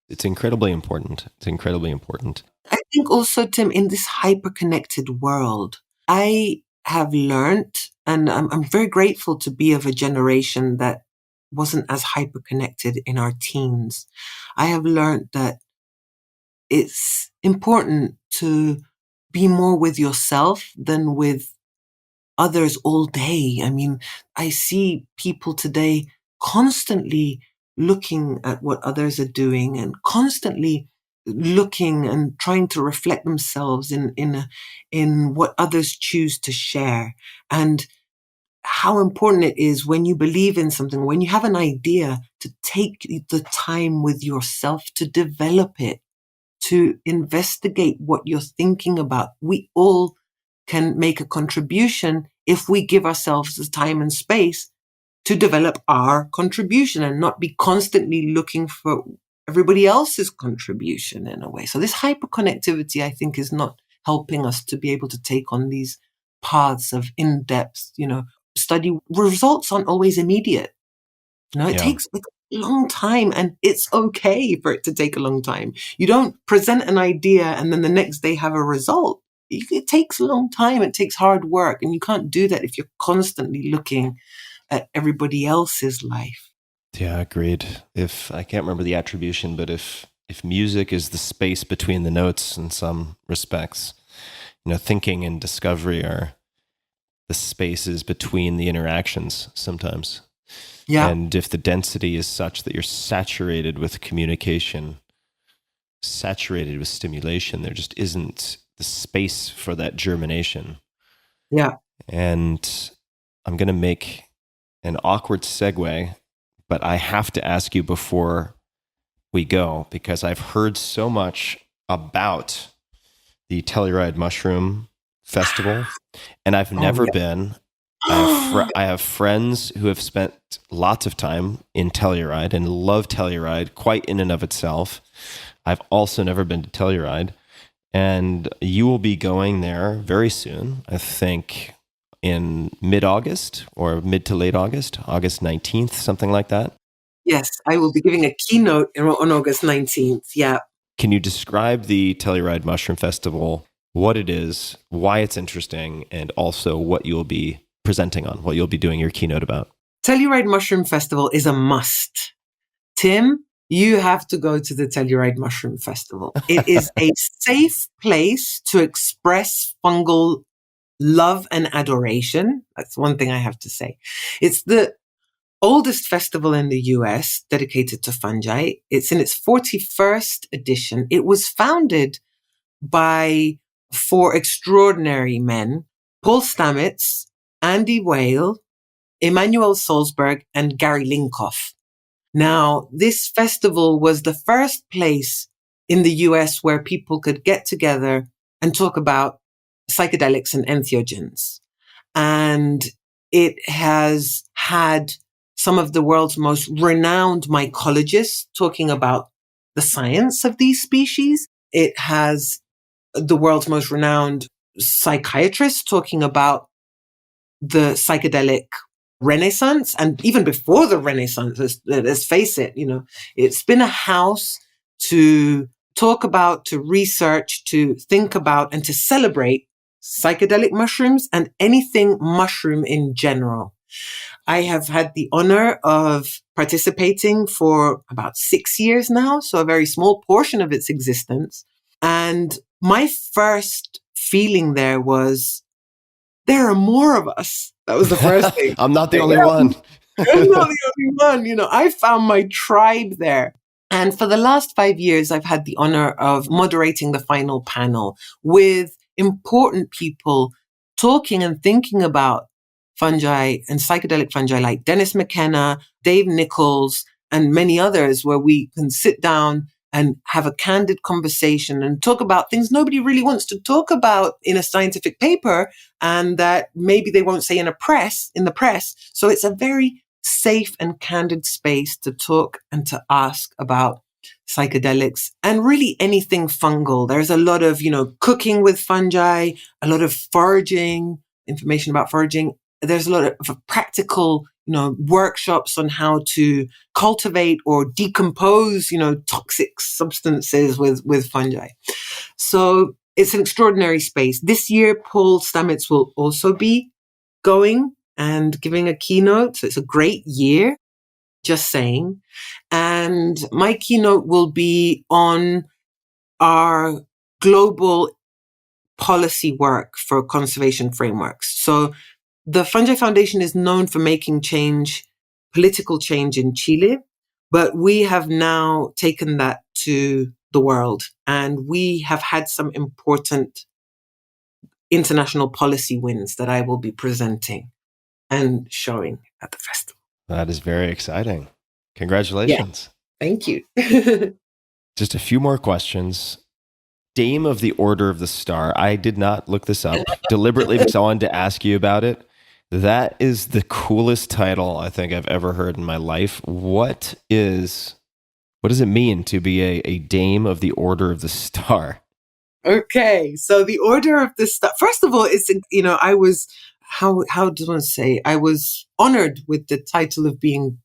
it's incredibly important. It's incredibly important.
I think also, Tim, in this hyper-connected world, I have learned, and I'm very grateful to be of a generation that wasn't as hyper-connected in our teens. I have learned that it's important to be more with yourself than with others all day. I mean, I see people today constantly looking at what others are doing and constantly looking and trying to reflect themselves in what others choose to share. And how important it is when you believe in something, when you have an idea, to take the time with yourself to develop it, to investigate what you're thinking about. We all can make a contribution if we give ourselves the time and space to develop our contribution and not be constantly looking for everybody else's contribution in a way. So this hyperconnectivity, I think, is not helping us to be able to take on these paths of in-depth, study. Results aren't always immediate. It takes a long time, and it's okay for it to take a long time. You don't present an idea and then the next day have a result. It takes a long time. It takes hard work, and you can't do that if you're constantly looking at everybody else's life.
Yeah, agreed. If I can't remember the attribution, but if music is the space between the notes in some respects, thinking and discovery are the spaces between the interactions sometimes.
Yeah.
And if the density is such that you're saturated with communication, saturated with stimulation, there just isn't the space for that germination.
Yeah.
And I'm going to make an awkward segue, but I have to ask you before we go, because I've heard so much about the Telluride Mushroom Festival, and I've never been. I have friends who have spent lots of time in Telluride and love Telluride quite in and of itself. I've also never been to Telluride, and you will be going there very soon, I think in mid-August or mid to late August, August 19th, something like that.
Yes, I will be giving a keynote on August 19th. Yeah.
Can you describe the Telluride Mushroom Festival, what it is, why it's interesting, and also what you'll be presenting on, what you'll be doing your keynote about?
Telluride Mushroom Festival is a must. Tim, you have to go to the Telluride Mushroom Festival. It is a safe place to express fungal love and adoration. That's one thing I have to say. It's the oldest festival in the US dedicated to fungi. It's in its 41st edition. It was founded by 4 extraordinary men, Paul Stamets, Andy Whale, Emmanuel Salzberg, and Gary Linkoff. Now, this festival was the first place in the US where people could get together and talk about psychedelics and entheogens. And it has had some of the world's most renowned mycologists talking about the science of these species. It has the world's most renowned psychiatrists talking about the psychedelic Renaissance. And even before the Renaissance, let's face it, it's been a house to talk about, to research, to think about, and to celebrate psychedelic mushrooms and anything mushroom in general. I have had the honor of participating for about 6 years now, so a very small portion of its existence. And my first feeling there was, there are more of us. That was the first thing.
I'm not the only one.
I'm not the only one. I found my tribe there. And for the last 5 years, I've had the honor of moderating the final panel with important people talking and thinking about fungi and psychedelic fungi like Dennis McKenna, Dave Nichols, and many others, where we can sit down and have a candid conversation and talk about things nobody really wants to talk about in a scientific paper, and that maybe they won't say in the press. So it's a very safe and candid space to talk and to ask about psychedelics and really anything fungal. There's a lot of, cooking with fungi, a lot of foraging, information about foraging. There's a lot of practical, workshops on how to cultivate or decompose, toxic substances with fungi. So it's an extraordinary space. This year, Paul Stamets will also be going and giving a keynote. So it's a great year, just saying. And my keynote will be on our global policy work for conservation frameworks. So the Fungi Foundation is known for making political change in Chile, but we have now taken that to the world, and we have had some important international policy wins that I will be presenting and showing at the festival.
That is very exciting. Congratulations.
Yeah, thank you.
Just a few more questions. Dame of the Order of the Star. I did not look this up deliberately because I wanted to ask you about it. That is the coolest title I think I've ever heard in my life. What does it mean to be a Dame of the Order of the Star?
Okay, so the Order of the Star. First of all, it's I was how do I say? I was honored with the title of being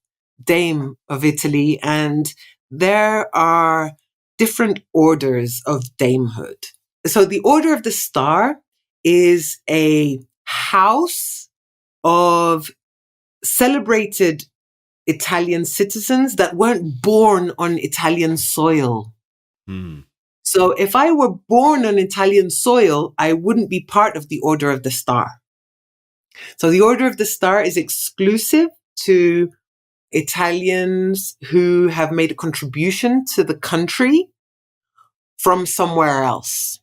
Dame of Italy, and there are different orders of damehood. So the Order of the Star is a house of celebrated Italian citizens that weren't born on Italian soil. So if I were born on Italian soil, I wouldn't be part of the Order of the Star. So the Order of the Star is exclusive to Italians who have made a contribution to the country from somewhere else.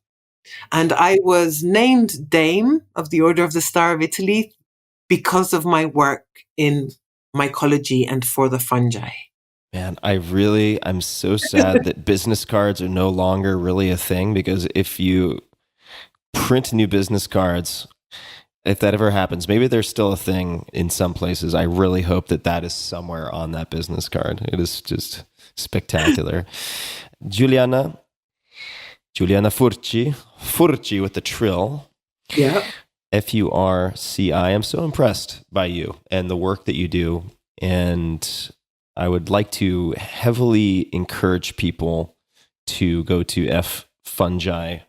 And I was named Dame of the Order of the Star of Italy because of my work in mycology and for the fungi.
Man, I'm so sad that business cards are no longer really a thing, because if you print new business cards, if that ever happens, maybe there's still a thing in some places. I really hope that is somewhere on that business card. It is just spectacular. Giuliana Furci with the trill.
Yeah.
F-U-R-C-I. I'm so impressed by you and the work that you do. And I would like to heavily encourage people to go to ffungi.org.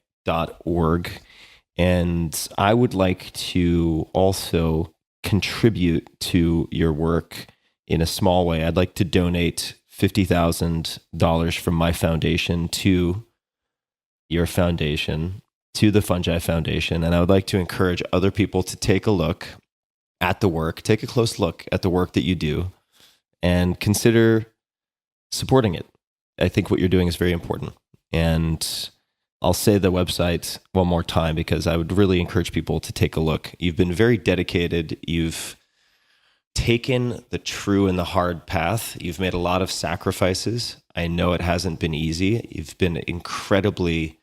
And I would like to also contribute to your work in a small way. I'd like to donate $50,000 from my foundation to your foundation, to the Fungi Foundation. And I would like to encourage other people to take a look at the work, take a close look at the work that you do, and consider supporting it. I think what you're doing is very important. And I'll say the website one more time because I would really encourage people to take a look. You've been very dedicated. You've taken the true and the hard path. You've made a lot of sacrifices. I know it hasn't been easy. You've been incredibly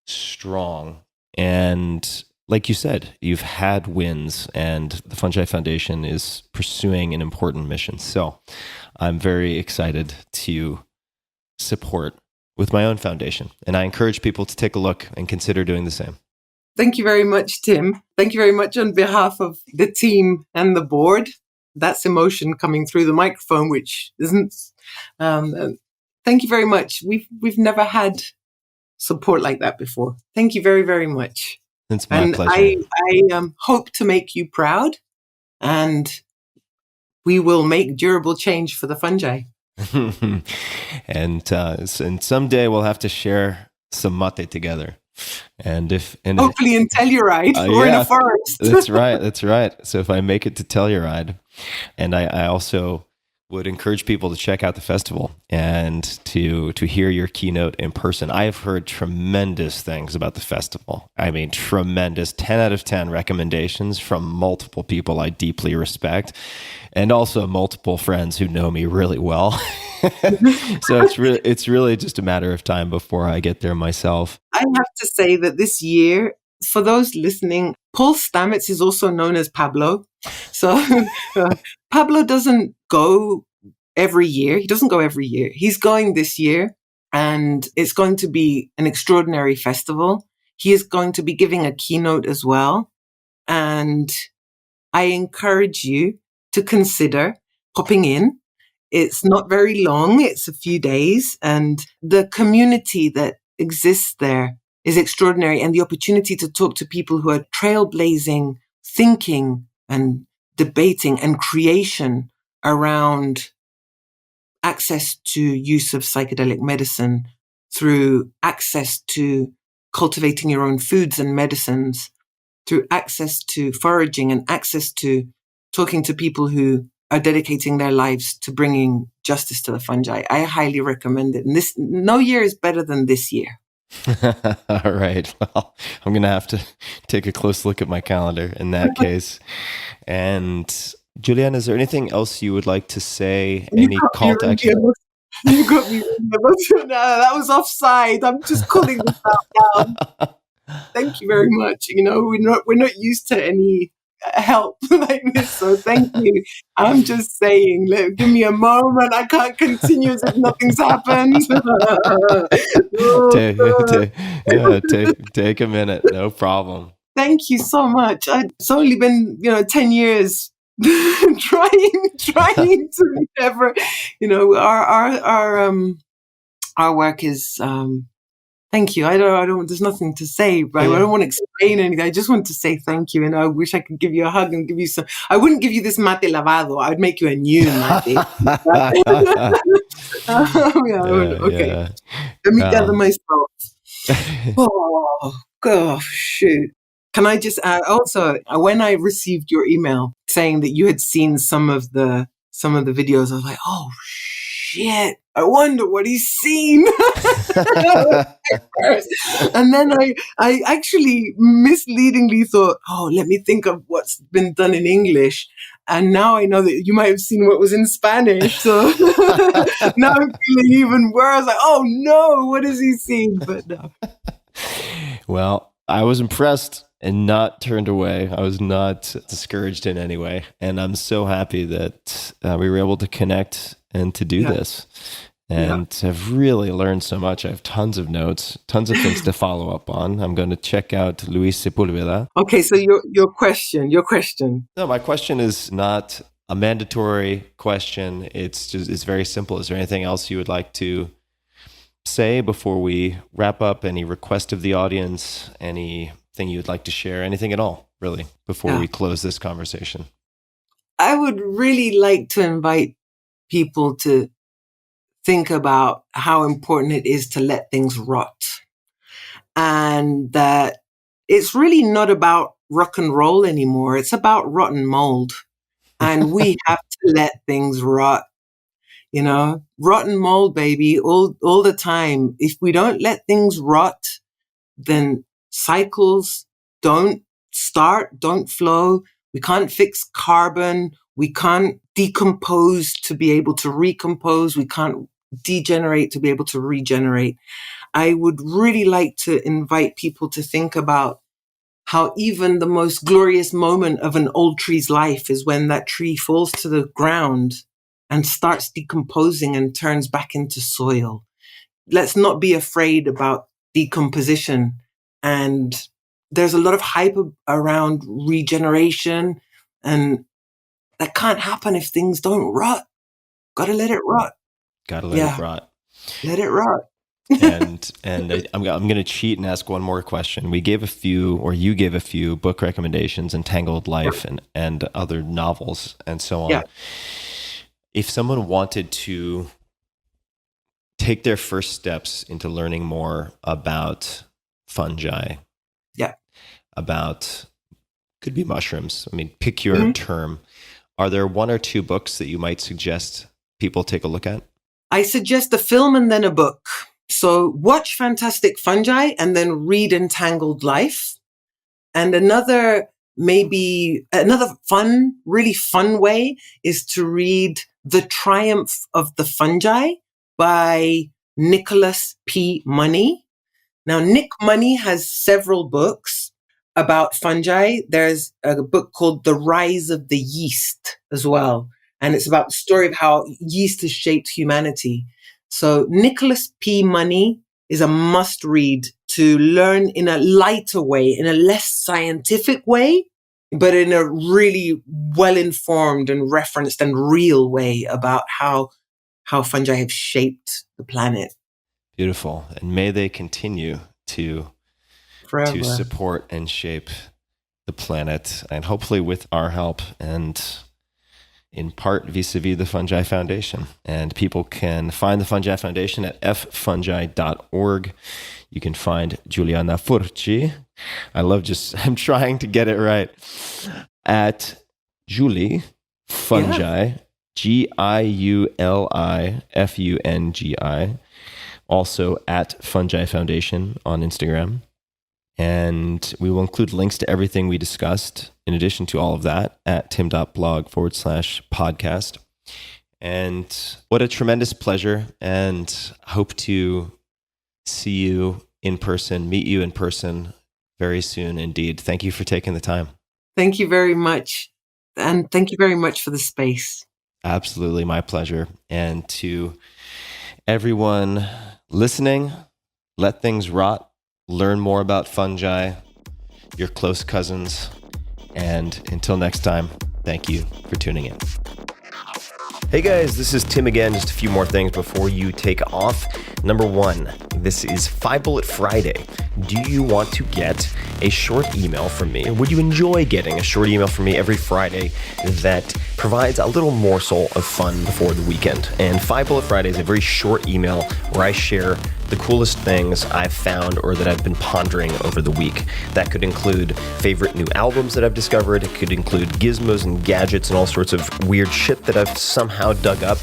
strong. And like you said, you've had wins, and the Fungi Foundation is pursuing an important mission. So I'm very excited to support with my own foundation. And I encourage people to take a look and consider doing the same.
Thank you very much, Tim. Thank you very much on behalf of the team and the board. That's emotion coming through the microphone, which isn't. Thank you very much. We've never had support like that before. Thank you very, very much.
It's my pleasure.
I hope to make you proud, and we will make durable change for the fungi.
and someday we'll have to share some mate together, and
hopefully in Telluride or in a forest.
That's right. So if I make it to Telluride, and I also would encourage people to check out the festival and to hear your keynote in person. I have heard tremendous things about the festival. I mean, tremendous 10 out of 10 recommendations from multiple people I deeply respect, and also multiple friends who know me really well. So it's really just a matter of time before I get there myself.
I have to say that this year, for those listening, Paul Stamets is also known as Pablo. So Pablo doesn't go every year. He doesn't go every year. He's going this year, and it's going to be an extraordinary festival. He is going to be giving a keynote as well. And I encourage you to consider popping in. It's not very long. It's a few days. And the community that exists there is extraordinary. And the opportunity to talk to people who are trailblazing, thinking and debating and creation around access to use of psychedelic medicine, through access to cultivating your own foods and medicines, through access to foraging and access to talking to people who are dedicating their lives to bringing justice to the fungi. I highly recommend it. And no year is better than this year.
All right. Well, I'm going to have to take a close look at my calendar in that case. And Giuliana, is there anything else you would like to say? Any call to action?
You got me. No, that was offside. I'm just calling this out now. Thank you very much. You know, we're not used to any help like this, so thank you. I'm just saying, give me a moment. I can't continue as if nothing's happened.
Take a minute. No problem.
Thank you so much. It's only been 10 years trying to never, our work is. Thank you. I don't, there's nothing to say, right? I don't want to explain anything. I just want to say thank you. And I wish I could give you a hug and give you some, I wouldn't give you this mate lavado. I would make you a new mate. Okay. Let me gather myself. Oh, gosh, shoot. Can I just add also, when I received your email saying that you had seen some of the videos, I was like, oh, shit. I wonder what he's seen. And then I actually misleadingly thought, oh, let me think of what's been done in English. And now I know that you might have seen what was in Spanish. So now I'm feeling even worse. Like, oh no, what has he seen? But no.
Well, I was impressed and not turned away. I was not discouraged in any way. And I'm so happy that we were able to connect and to do this. And I've really learned so much. I have tons of notes, tons of things to follow up on. I'm going to check out Luis Sepulveda.
Okay, so your question.
No, my question is not a mandatory question. It's very simple. Is there anything else you would like to say before we wrap up? Any request of the audience? Anything you'd like to share? Anything at all, really, before we close this conversation?
I would really like to invite people to think about how important it is to let things rot. And that it's really not about rock and roll anymore. It's about rotten mold. And we have to let things rot. Rotten mold, baby, all the time. If we don't let things rot, then cycles don't start, don't flow. We can't fix carbon. We can't decompose to be able to recompose. We can't degenerate to be able to regenerate. I would really like to invite people to think about how even the most glorious moment of an old tree's life is when that tree falls to the ground and starts decomposing and turns back into soil. Let's not be afraid about decomposition. And there's a lot of hype around regeneration, and that can't happen if things don't rot. Gotta let it rot.
Gotta let it rot.
Let it rot.
and I'm going to cheat and ask one more question. You gave a few book recommendations, Entangled Life and other novels and so on.
Yeah.
If someone wanted to take their first steps into learning more about fungi, could be mushrooms. I mean, pick your term. Are there one or two books that you might suggest people take a look at?
I suggest a film and then a book. So watch Fantastic Fungi and then read Entangled Life. And another fun, really fun way is to read The Triumph of the Fungi by Nicholas P. Money. Now, Nick Money has several books about fungi. There's a book called The Rise of the Yeast as well. And it's about the story of how yeast has shaped humanity. So Nicholas P. Money is a must read to learn in a lighter way, in a less scientific way, but in a really well-informed and referenced and real way about how fungi have shaped the planet.
Beautiful. And may they continue to support and shape the planet, and hopefully with our help and in part vis-a-vis the Fungi Foundation. And people can find the Fungi Foundation at ffungi.org. You can find Giuliana Furci. I'm trying to get it right, at Giuli Fungi, GIULIFUNGI. Also at Fungi Foundation on Instagram. And we will include links to everything we discussed in addition to all of that at tim.blog/podcast. And what a tremendous pleasure, and hope to see you in person, meet you in person very soon indeed. Thank you for taking the time.
Thank you very much. And thank you very much for the space.
Absolutely, my pleasure. And to everyone listening, let things rot. Learn more about fungi, your close cousins, and until next time, thank you for tuning in. Hey guys, this is Tim again. Just a few more things before you take off. Number one, this is 5 Bullet Friday. Do you want to get a short email from me? Would you enjoy getting a short email from me every Friday that provides a little morsel of fun before the weekend? And 5 Bullet Friday is a very short email where I share the coolest things I've found or that I've been pondering over the week. That could include favorite new albums that I've discovered. It could include gizmos and gadgets and all sorts of weird shit that I've somehow dug up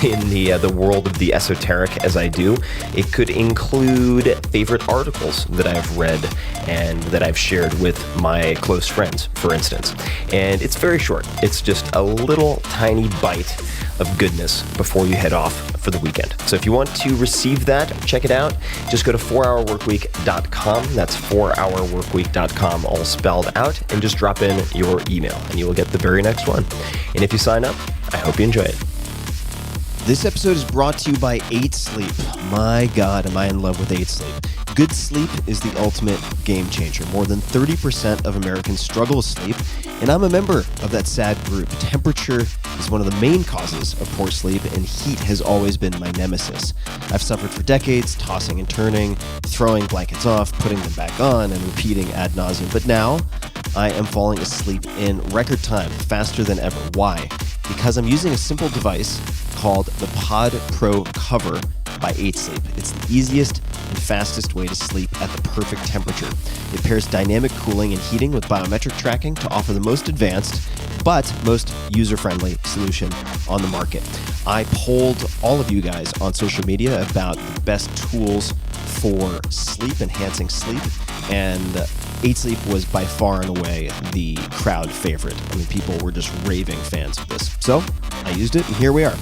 in the world of the esoteric as I do. It could include favorite articles that I've read and that I've shared with my close friends, for instance. And it's very short. It's just a little tiny bite of goodness before you head off for the weekend. So if you want to receive that, check it out. Just go to 4hourworkweek.com. That's 4hourworkweek.com, all spelled out, and just drop in your email and you will get the very next one. And if you sign up, I hope you enjoy it. This episode is brought to you by 8 Sleep. My God, am I in love with 8 Sleep. Good sleep is the ultimate game changer. More than 30% of Americans struggle with sleep, and I'm a member of that sad group. Temperature is one of the main causes of poor sleep, and heat has always been my nemesis. I've suffered for decades, tossing and turning, throwing blankets off, putting them back on, and repeating ad nauseum. But now, I am falling asleep in record time, faster than ever. Why? Because I'm using a simple device called the Pod Pro Cover by 8 Sleep. It's the easiest and fastest way to sleep at the perfect temperature. It pairs dynamic cooling and heating with biometric tracking to offer the most advanced but most user-friendly solution on the market. I polled all of you guys on social media about the best tools for sleep, enhancing sleep, and 8 Sleep was by far and away the crowd favorite. I mean, people were just raving fans of this. So I used it, and here we are.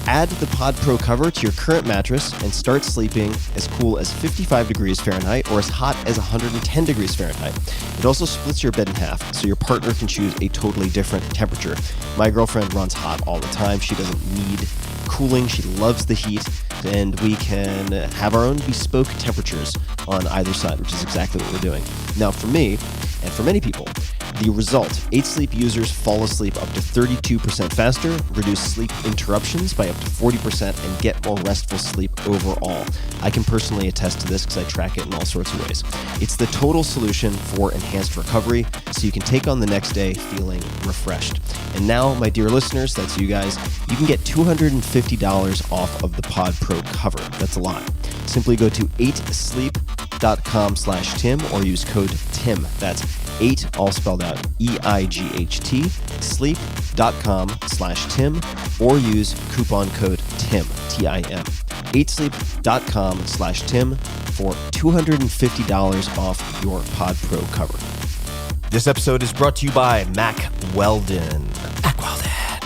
Add the Pod Pro cover to your current mattress and start sleeping as cool as 55 degrees Fahrenheit or as hot as 110 degrees Fahrenheit. It also splits your bed in half, so your partner can choose a totally different temperature. My girlfriend runs hot all the time. She doesn't need cooling. She loves the heat, and we can have our own bespoke temperatures on either side, which is exactly what we're doing. Now, for me, and for many people, the result, 8 Sleep users fall asleep up to 32% faster, reduce sleep interruptions by up to 40%, and get more restful sleep overall. I can personally attest to this because I track it in all sorts of ways. It's the total solution for enhanced recovery, so you can take on the next day feeling refreshed. And now, my dear listeners, that's you guys, you can get $250 off of the Pod Pro cover. That's a lot. Simply go to 8sleep.com/Tim or use code TIM. That's 8, all spelled out, EIGHT, sleep, 8sleep.com/Tim or use coupon code TIM, T-I-M. 8sleep.com/Tim for $250 off your Pod Pro cover. This episode is brought to you by Mack Weldon.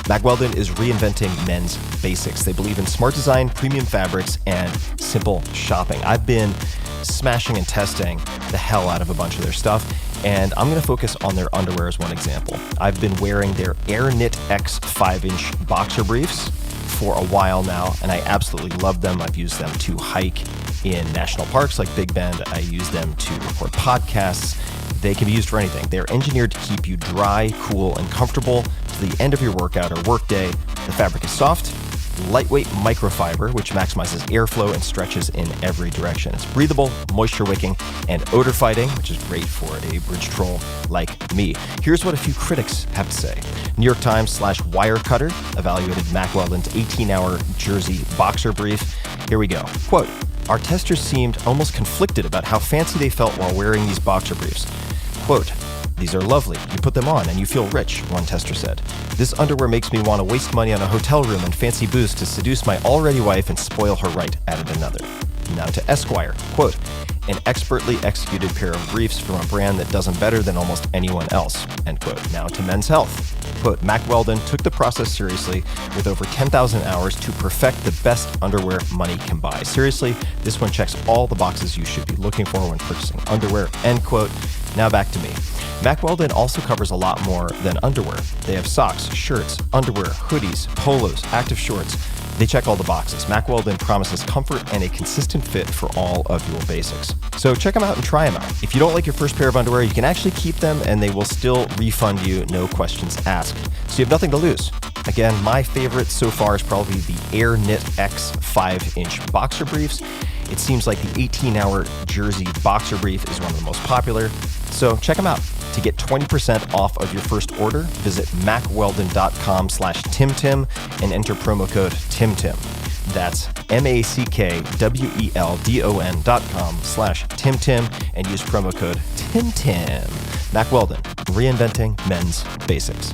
Mack Weldon is reinventing men's basics. They believe in smart design, premium fabrics, and simple shopping. I've been smashing and testing the hell out of a bunch of their stuff, and I'm going to focus on their underwear as one example. I've been wearing their Air Knit X 5-inch boxer briefs for a while now, and I absolutely love them. I've used them to hike in national parks like Big Bend. I use them to record podcasts. They can be used for anything. They're engineered to keep you dry, cool, and comfortable to the end of your workout or workday. The fabric is soft, lightweight microfiber, which maximizes airflow and stretches in every direction. It's breathable, moisture-wicking, and odor-fighting, which is great for a bridge troll like me. Here's what a few critics have to say. New York Times/Wirecutter evaluated Mack Weldon's 18-hour jersey boxer brief. Here we go. Quote, "Our testers seemed almost conflicted about how fancy they felt while wearing these boxer briefs. Quote, these are lovely. You put them on and you feel rich," one tester said. "This underwear makes me want to waste money on a hotel room and fancy booze to seduce my already wife and spoil her right," added another. Now to Esquire. Quote, "An expertly executed pair of briefs from a brand that does them better than almost anyone else," end quote. Now to Men's Health. Quote, "Mack Weldon took the process seriously with over 10,000 hours to perfect the best underwear money can buy. Seriously, this one checks all the boxes you should be looking for when purchasing underwear," end quote. Now back to me. Mack Weldon also covers a lot more than underwear. They have socks, shirts, underwear, hoodies, polos, active shorts. They check all the boxes. Mack Weldon promises comfort and a consistent fit for all of your basics. So check them out and try them out. If you don't like your first pair of underwear, you can actually keep them and they will still refund you, no questions asked. So you have nothing to lose. Again, my favorite so far is probably the Air Knit X 5-inch boxer briefs. It seems like the 18-hour jersey boxer brief is one of the most popular. So check them out. To get 20% off of your first order, visit mackweldon.com/TimTim and enter promo code TimTim. That's MackWeldon.com/TimTim and use promo code TimTim. Mack Weldon, reinventing men's basics.